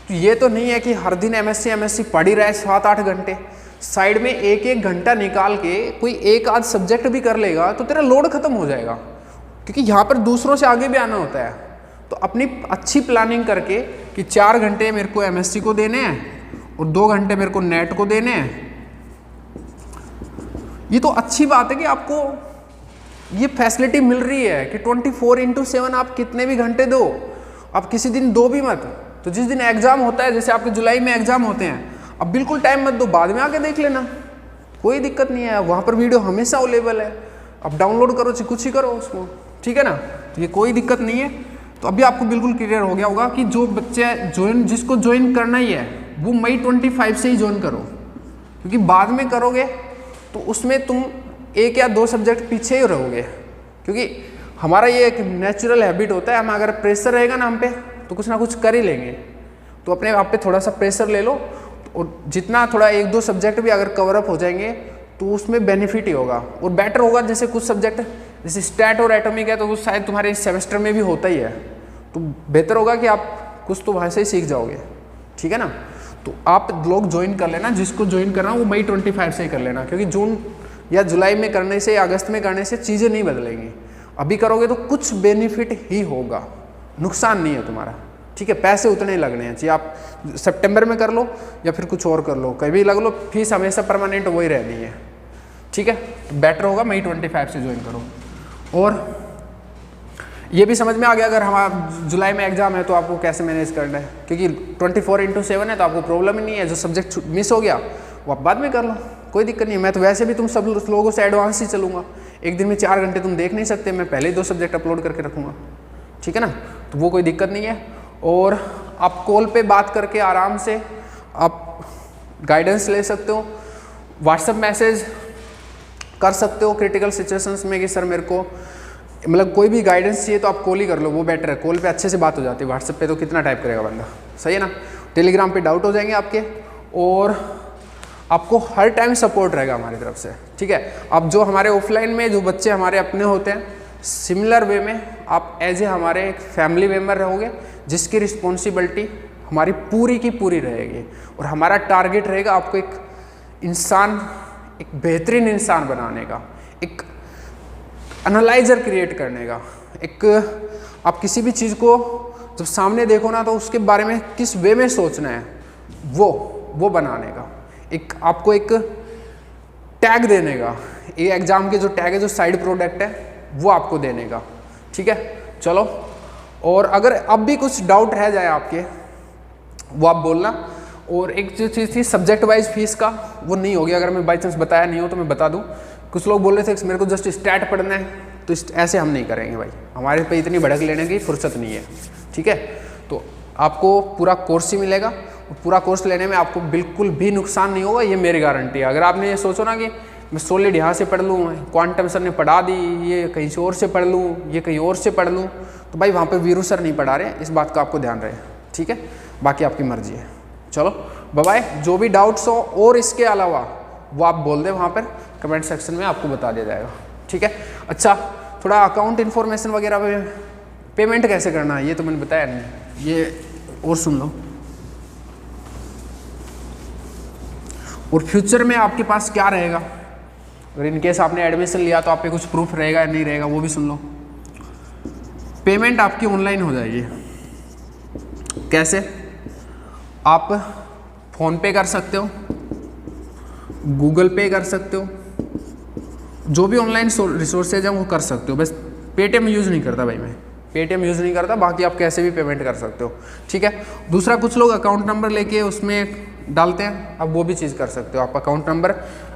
तो ये तो नहीं है कि हर दिन एमएससी पढ़ ही रहा है 7-8 घंटे। साइड में 1-1 घंटा निकाल के कोई एक आध सब्जेक्ट भी कर लेगा तो तेरा लोड खत्म हो जाएगा, क्योंकि यहाँ पर दूसरों से आगे भी आना होता है। तो अपनी अच्छी प्लानिंग करके कि 4 घंटे मेरे को एमएससी को देने हैं और 2 घंटे मेरे को नेट को देने हैं, ये तो अच्छी बात है कि आपको ये फैसिलिटी मिल रही है कि 24/7 आप कितने भी घंटे दो, आप किसी दिन दो भी मत। तो जिस दिन एग्जाम होता है, जैसे आपके जुलाई में एग्जाम होते हैं, अब बिल्कुल टाइम मत दो, बाद में आके देख लेना, कोई दिक्कत नहीं है। वहाँ पर वीडियो हमेशा अवेलेबल है, अब डाउनलोड करो चाहे कुछ ही करो उसको, ठीक है ना। तो ये कोई दिक्कत नहीं है। तो अभी आपको बिल्कुल क्लियर हो गया होगा कि जो बच्चे जिसको ज्वाइन करना ही है वो मई 25 से ही ज्वाइन करो, क्योंकि बाद में करोगे तो उसमें तुम 1 या 2 सब्जेक्ट पीछे ही रहोगे। क्योंकि हमारा ये एक नेचुरल हैबिट होता है, हम अगर प्रेशर रहेगा ना हम पे तो कुछ ना कुछ कर ही लेंगे। तो अपने आप पे थोड़ा सा प्रेशर ले लो, और जितना थोड़ा 1-2 सब्जेक्ट भी अगर कवर अप हो जाएंगे तो उसमें बेनिफिट ही होगा और बेटर होगा। जैसे कुछ सब्जेक्ट जैसे स्टैट और एटॉमिक है तो वो शायद तुम्हारे इस सेमेस्टर में भी होता ही है, तो बेहतर होगा कि आप कुछ तो वहाँ से ही सीख जाओगे, ठीक है ना। तो आप लोग ज्वाइन कर लेना, जिसको ज्वाइन करना वो मई 25 से ही कर लेना, क्योंकि जून या जुलाई में करने से या अगस्त में करने से चीज़ें नहीं बदलेंगी। अभी करोगे तो कुछ बेनिफिट ही होगा, नुकसान नहीं है तुम्हारा, ठीक है। पैसे उतने ही लगने हैं, चाहिए आप सितंबर में कर लो या फिर कुछ और कर लो, कभी लग लो, फीस हमेशा परमानेंट वही रहनी है, ठीक है। तो बेटर होगा मई 25 से ज्वाइन करो। और ये भी समझ में आ गया अगर हमारा जुलाई में एग्जाम है तो आपको कैसे मैनेज करना है, क्योंकि 24/7 है तो आपको प्रॉब्लम ही नहीं है। जो सब्जेक्ट मिस हो गया वो आप बाद में कर लो, कोई दिक्कत नहीं है। मैं तो वैसे भी तुम सब लोगों से एडवांस ही चलूँगा, एक दिन में 4 घंटे तुम देख नहीं सकते, मैं पहले ही 2 सब्जेक्ट अपलोड करके रखूँगा, ठीक है ना। तो वो कोई दिक्कत नहीं है। और आप कॉल पे बात करके आराम से आप गाइडेंस ले सकते हो, व्हाट्सएप मैसेज कर सकते हो क्रिटिकल सिचुएशंस में कि सर मेरे को मतलब कोई भी गाइडेंस चाहिए तो आप कॉल ही कर लो, वो बेटर है। कॉल पे अच्छे से बात हो जाती है, व्हाट्सएप पे तो कितना टाइप करेगा बंदा, सही है ना। टेलीग्राम पे डाउट हो जाएंगे आपके, और आपको हर टाइम सपोर्ट रहेगा हमारी तरफ से, ठीक है। अब जो हमारे ऑफलाइन में जो बच्चे हमारे अपने होते हैं, सिमिलर वे में आप एज ए हमारे एक फैमिली मेम्बर रहोगे, जिसकी रिस्पॉन्सिबिलिटी हमारी पूरी की पूरी रहेगी। और हमारा टारगेट रहेगा आपको एक इंसान, एक बेहतरीन इंसान बनाने का, एक एनालाइजर क्रिएट करने का। एक आप किसी भी चीज़ को जब सामने देखो ना तो उसके बारे में किस वे में सोचना है वो बनाने का, एक आपको एक टैग देने का। ये एग्जाम के जो टैग है, जो साइड प्रोडक्ट है, वो आपको देने का, ठीक है। चलो, और अगर अब भी कुछ डाउट रह जाए आपके वो आप बोलना। और एक जो चीज़ थी सब्जेक्ट वाइज फीस का, वो नहीं होगी। अगर मैं बाई चांस बताया नहीं हो तो मैं बता दूं। कुछ लोग बोल रहे थे मेरे को जस्ट स्टैट पढ़ना है, तो ऐसे हम नहीं करेंगे भाई, हमारे पे इतनी भड़क लेने की फुर्सत नहीं है, ठीक है। तो आपको पूरा कोर्स ही मिलेगा, पूरा कोर्स लेने में आपको बिल्कुल भी नुकसान नहीं होगा, ये मेरी गारंटी है। अगर आपने ये सोचो ना कि मैं सॉलिड यहाँ से पढ़ लूँ, क्वांटम सर ने पढ़ा दी, ये कहीं से और से पढ़ लूँ, ये कहीं और से पढ़ लूँ, तो भाई वहाँ पे वीरू सर नहीं पढ़ा रहे, इस बात का आपको ध्यान रहे, ठीक है। बाकी आपकी मर्जी है। चलो बाय बाय। जो भी डाउट्स हो और इसके अलावा वो आप बोल दें वहाँ पर कमेंट सेक्शन में, आपको बता दिया जाएगा, ठीक है। अच्छा, थोड़ा अकाउंट इन्फॉर्मेशन वगैरह पे पेमेंट कैसे करना है ये तो मैंने बताया नहीं, ये और सुन लो। और फ्यूचर में आपके पास क्या रहेगा, अगर इनकेस आपने एडमिशन लिया तो आप पे कुछ प्रूफ रहेगा या नहीं रहेगा, वो भी सुन लो। पेमेंट आपकी ऑनलाइन हो जाएगी। कैसे? आप फ़ोन पे कर सकते हो, गूगल पे कर सकते हो, जो भी ऑनलाइन रिसोर्सेज हैं वो कर सकते हो। बस पेटीएम यूज़ नहीं करता भाई, मैं पेटीएम यूज़ नहीं करता, बाकी आप कैसे भी पेमेंट कर सकते हो, ठीक है। दूसरा, कुछ लोग अकाउंट नंबर लेके उसमें डालते हैं, आप वो भी चीज़ कर सकते हो। आप अकाउंट नंबर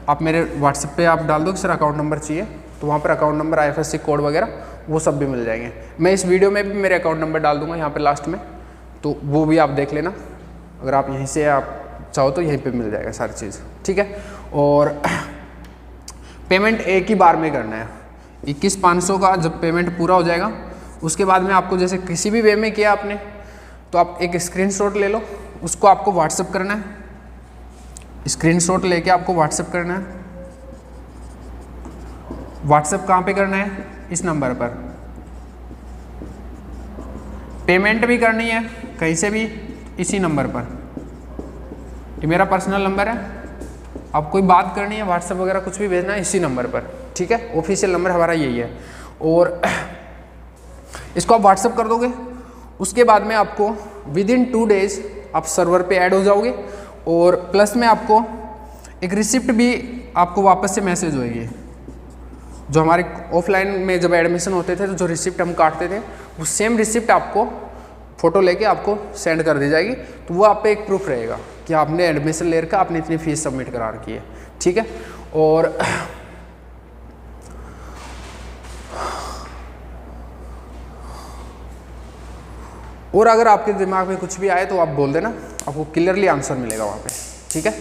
आप मेरे व्हाट्सएप पे आप डाल दो कि सर अकाउंट नंबर चाहिए, तो वहाँ पर अकाउंट नंबर, IFSC कोड वगैरह वो सब भी मिल जाएंगे। मैं इस वीडियो में भी मेरे अकाउंट नंबर डाल दूँगा यहाँ पर लास्ट में, तो वो भी आप देख लेना। अगर आप यहीं से आप चाहो तो यहीं पे मिल जाएगा सारी चीज़, ठीक है। और पेमेंट एक ही बार में करना है, 21,500 का जब पेमेंट पूरा हो जाएगा उसके बाद में आपको जैसे किसी भी वे में किया आपने, तो आप एक स्क्रीनशॉट ले लो, उसको आपको व्हाट्सएप करना है। स्क्रीनशॉट लेके आपको व्हाट्सएप करना है। व्हाट्सएप कहाँ पे करना है? इस नंबर पर। पेमेंट भी करनी है कहीं से भी इसी नंबर पर, ये मेरा पर्सनल नंबर है। आप कोई बात करनी है, व्हाट्सएप वगैरह कुछ भी भेजना है इसी नंबर पर, ठीक है। ऑफिशियल नंबर हमारा यही है। और इसको आप व्हाट्सएप कर दोगे, उसके बाद में आपको विदिन 2 डेज आप सर्वर पे ऐड हो जाओगे, और प्लस में आपको एक रिसिप्ट भी आपको वापस से मैसेज होएगी। जो हमारे ऑफलाइन में जब एडमिशन होते थे तो जो रिसिप्ट हम काटते थे, वो सेम रिसिप्ट आपको फ़ोटो लेके आपको सेंड कर दी जाएगी। तो वो आप पे एक प्रूफ रहेगा कि आपने एडमिशन ले रखा, आपने इतनी फीस सबमिट करा रखी है, ठीक है। और अगर आपके दिमाग में कुछ भी आए तो आप बोल देना, आपको क्लियरली आंसर मिलेगा वहाँ पे, ठीक है।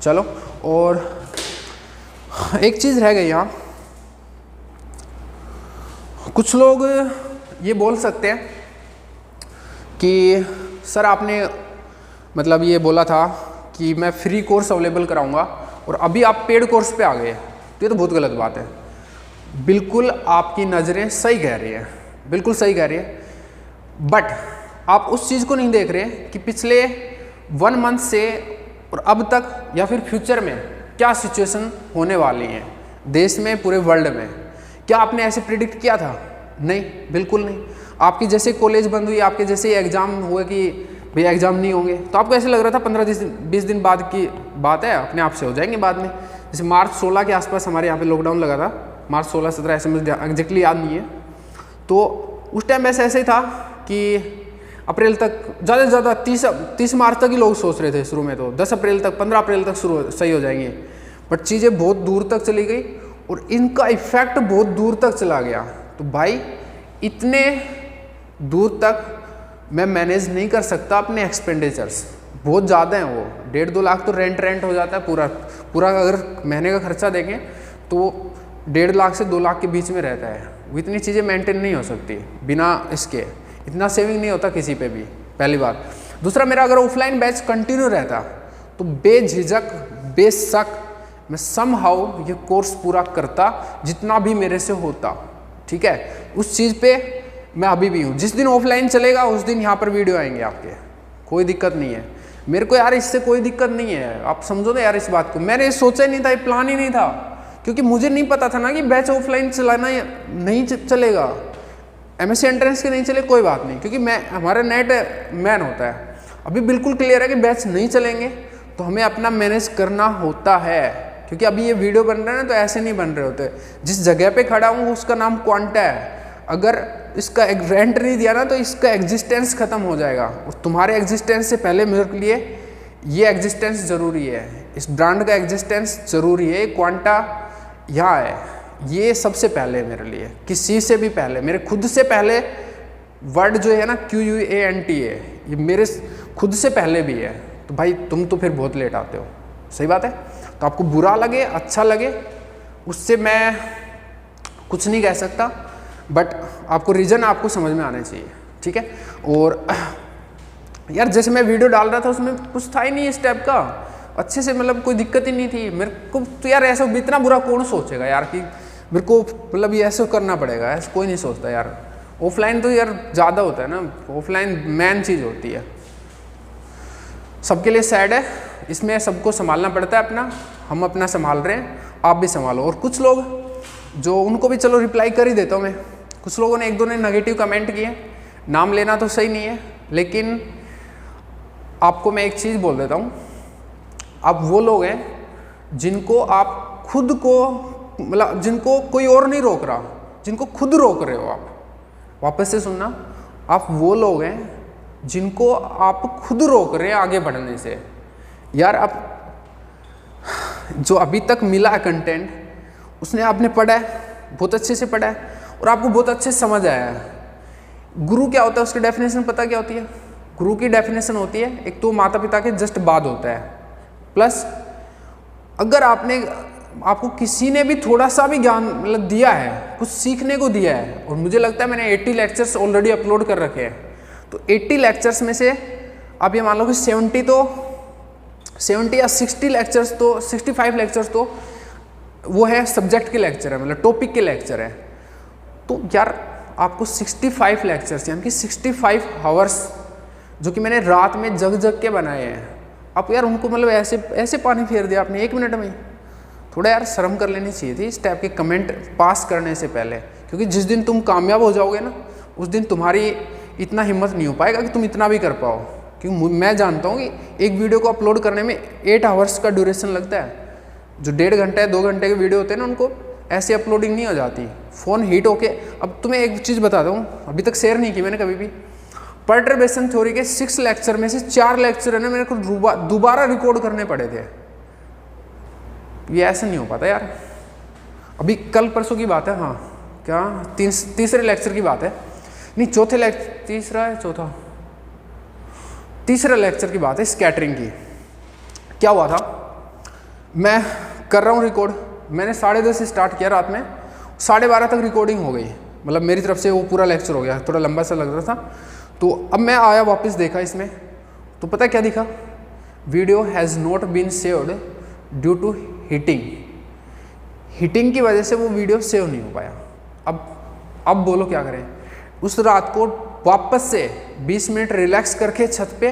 चलो, और एक चीज़ रह गई यहाँ, कुछ लोग ये बोल सकते हैं कि सर आपने मतलब ये बोला था कि मैं फ्री कोर्स अवेलेबल कराऊंगा और अभी आप पेड कोर्स पे आ गए, तो ये तो बहुत गलत बात है। बिल्कुल आपकी नज़रें सही कह रही है, बिल्कुल सही कह रही है, बट आप उस चीज़ को नहीं देख रहे कि पिछले 1 मंथ से और अब तक या फिर फ्यूचर में क्या सिचुएशन होने वाली है देश में, पूरे वर्ल्ड में। क्या आपने ऐसे प्रिडिक्ट किया था? नहीं, बिल्कुल नहीं। आपकी जैसे कॉलेज बंद हुई, आपके जैसे एग्ज़ाम हुए कि भैया एग्ज़ाम नहीं होंगे, तो आपको ऐसे लग रहा था 15-20 दिन बाद की बात है, अपने आप से हो जाएंगे बाद में। जैसे मार्च 16 के आसपास हमारे यहाँ पे लॉकडाउन लगा था, मार्च 16-17 ऐसे मुझे एग्जैक्टली याद नहीं है। तो उस टाइम ऐसे ऐसे ही था कि अप्रैल तक, ज़्यादा से ज़्यादा 30 मार्च तक ही लोग सोच रहे थे शुरू में, तो 10 अप्रैल तक, 15 अप्रैल तक सही हो जाएंगे। बट चीज़ें बहुत दूर तक चली गई और इनका इफेक्ट बहुत दूर तक चला गया। तो भाई इतने दूर तक मैं मैनेज नहीं कर सकता अपने एक्सपेंडिचर्स, बहुत ज़्यादा हैं वो। 1.5-2 लाख तो रेंट हो जाता है पूरा अगर महीने का खर्चा देखें तो 1.5 लाख से 2 लाख के बीच में रहता है। वो इतनी चीज़ें मेंटेन नहीं हो सकती बिना इसके, इतना सेविंग नहीं होता किसी पे भी, पहली बात। दूसरा, मेरा अगर ऑफलाइन बैच कंटिन्यू रहता तो बेझिझक बेशक मैं समहाउ ये कोर्स पूरा करता जितना भी मेरे से होता, ठीक है। उस चीज़ पे मैं अभी भी हूँ। जिस दिन ऑफलाइन चलेगा उस दिन यहाँ पर वीडियो आएंगे आपके, कोई दिक्कत नहीं है मेरे को यार, इससे कोई दिक्कत नहीं है। आप समझो ना यार इस बात को, मैंने सोचा ही नहीं था, ये प्लान ही नहीं था, क्योंकि मुझे नहीं पता था ना कि बैच ऑफलाइन चलाना नहीं चलेगा। एमएससी एंट्रेंस के नहीं चले कोई बात नहीं, क्योंकि हमारा नेट मैन होता है। अभी बिल्कुल क्लियर है कि बैच नहीं चलेंगे तो हमें अपना मैनेज करना होता है, क्योंकि अभी ये वीडियो बन रहे हैं ना तो ऐसे नहीं बन रहे होते। जिस जगह पे खड़ा हूँ उसका नाम क्वांटा है, अगर इसका रेंट नहीं दिया ना तो इसका एग्जिस्टेंस खत्म हो जाएगा। तुम्हारे एग्जिस्टेंस से पहले मेरे लिए ये एग्जिस्टेंस ज़रूरी है, इस ब्रांड का एग्जिस्टेंस ज़रूरी है। क्वांटा यहाँ है, ये सबसे पहले मेरे लिए, किसी से भी पहले, मेरे खुद से पहले वर्ड जो है ना QUANT है, ये मेरे खुद से पहले भी है। तो भाई तुम तो फिर बहुत लेट आते हो, सही बात है। तो आपको बुरा लगे अच्छा लगे उससे मैं कुछ नहीं कह सकता, बट आपको रीज़न आपको समझ में आने चाहिए, ठीक है। और यार जैसे मैं वीडियो डाल रहा था उसमें कुछ था ही नहीं इस टाइप का, अच्छे से मतलब कोई दिक्कत ही नहीं थी मेरे को। तो यार ऐसा इतना बुरा कौन सोचेगा यार कि मेरे को मतलब ये ऐसे करना पड़ेगा, ऐसा कोई नहीं सोचता यार। ऑफलाइन तो यार ज़्यादा होता है ना, ऑफलाइन मेन चीज़ होती है। सबके लिए सैड है, इसमें सबको संभालना पड़ता है अपना, हम अपना संभाल रहे हैं, आप भी संभालो। और कुछ लोग जो उनको भी चलो रिप्लाई कर ही देता हूँ मैं, कुछ लोगों ने 1-2 ने नेगेटिव कमेंट किए, नाम लेना तो सही नहीं है, लेकिन आपको मैं एक चीज़ बोल देता हूँ, आप वो लोग हैं जिनको आप खुद को मतलब जिनको कोई और नहीं रोक रहा, जिनको खुद रोक रहे हो आप। वापस से सुनना, आप वो लोग हैं जिनको आप खुद रोक रहे हैं आगे बढ़ने से। यार आप जो अभी तक मिला है कंटेंट, उसने आपने पढ़ा है, बहुत अच्छे से पढ़ा है और आपको बहुत अच्छे से समझ आया है। गुरु क्या होता है, उसकी डेफिनेशन पता क्या होती है? गुरु की डेफिनेशन होती है, एक तो माता पिता के जस्ट बाद होता है, प्लस अगर आपको किसी ने भी थोड़ा सा भी ज्ञान मतलब दिया है, कुछ सीखने को दिया है। और मुझे लगता है मैंने 80 लेक्चर्स ऑलरेडी अपलोड कर रखे हैं, तो 80 लेक्चर्स में से आप ये मान लो कि 70 या 60 लेक्चर्स तो 65 लेक्चर्स तो वो है सब्जेक्ट के लेक्चर है, मतलब टॉपिक के लेक्चर है। तो यार आपको 65 लेक्चर्स यानी कि 65 आवर्स जो कि मैंने रात में जग के बनाए हैं, आप यार उनको मतलब ऐसे पानी फेर दिया आपने 1 मिनट में। थोड़ा यार शर्म कर लेनी चाहिए थी इस टाइप के कमेंट पास करने से पहले, क्योंकि जिस दिन तुम कामयाब हो जाओगे ना उस दिन तुम्हारी इतना हिम्मत नहीं हो पाएगा कि तुम इतना भी कर पाओ। क्योंकि मैं जानता हूँ कि एक वीडियो को अपलोड करने में 8 आवर्स का ड्यूरेशन लगता है। जो 1.5 घंटे 2 घंटे के वीडियो होते हैं ना, उनको ऐसे अपलोडिंग नहीं हो जाती, फ़ोन हीट होके। अब तुम्हें एक चीज़ बता दूँ, अभी तक शेयर नहीं की मैंने कभी भी, परटर्बेशन थ्योरी के 6 लेक्चर में से 4 लेक्चर है ना मेरे को दोबारा रिकॉर्ड करने पड़े थे। ये ऐसा नहीं हो पाता यार। अभी कल परसों की बात है, हाँ क्या तीसरे लेक्चर की बात है, नहीं तीसरा लेक्चर की बात है स्कैटरिंग की। क्या हुआ था, मैं कर रहा हूँ रिकॉर्ड, मैंने 10:30 स्टार्ट किया रात में, 12:30 तक रिकॉर्डिंग हो गई, मतलब मेरी तरफ से वो पूरा लेक्चर हो गया, थोड़ा लंबा सा लग रहा था। तो अब मैं आया वापस देखा इसमें, तो पता क्या दिखा, video has not been saved due to heating. Heating की वजह से वो वीडियो सेव नहीं हो पाया। अब बोलो क्या करें। उस रात को वापस से 20 मिनट रिलैक्स करके छत पे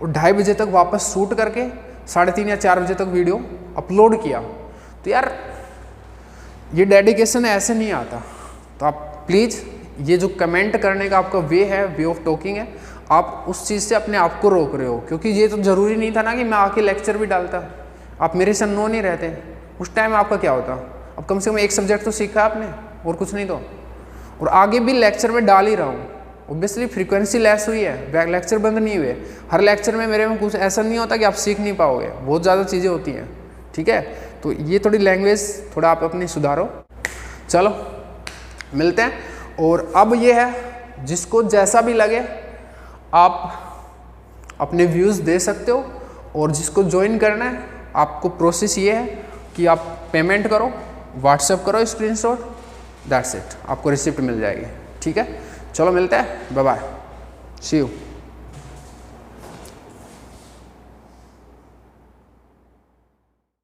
और 2:30 बजे तक वापस शूट करके 3:30 या 4 बजे तक वीडियो अपलोड किया। तो यार ये डेडिकेशन ऐसे नहीं आता। तो आप प्लीज़ ये जो कमेंट करने का आपका वे ऑफ टॉकिंग है, आप उस चीज़ से अपने आप को रोक रहे हो। क्योंकि ये तो ज़रूरी नहीं था ना कि मैं आके लेक्चर भी डालता। आप मेरे से नो नहीं रहते, उस टाइम आपका क्या होता। अब कम से कम एक सब्जेक्ट तो सीखा आपने, और कुछ नहीं तो। और आगे भी लेक्चर में डाल ही रहा हूँ। ऑब्वियसली फ्रीक्वेंसी लेस हुई है, लेक्चर बंद नहीं हुए। हर लेक्चर में मेरे में कुछ ऐसा नहीं होता कि आप सीख नहीं पाओगे, बहुत ज़्यादा चीज़ें होती हैं। ठीक है, तो ये थोड़ी लैंग्वेज थोड़ा आप अपनी सुधारो। चलो मिलते हैं। और अब ये है, जिसको जैसा भी लगे आप अपने व्यूज़ दे सकते हो। और जिसको ज्वाइन करना है, आपको प्रोसेस ये है कि आप पेमेंट करो, व्हाट्सएप करो स्क्रीनशॉट, दैट्स इट, आपको रिसिप्ट मिल जाएगी। ठीक है, चलो मिलते हैं, बाय बाय, सी यू।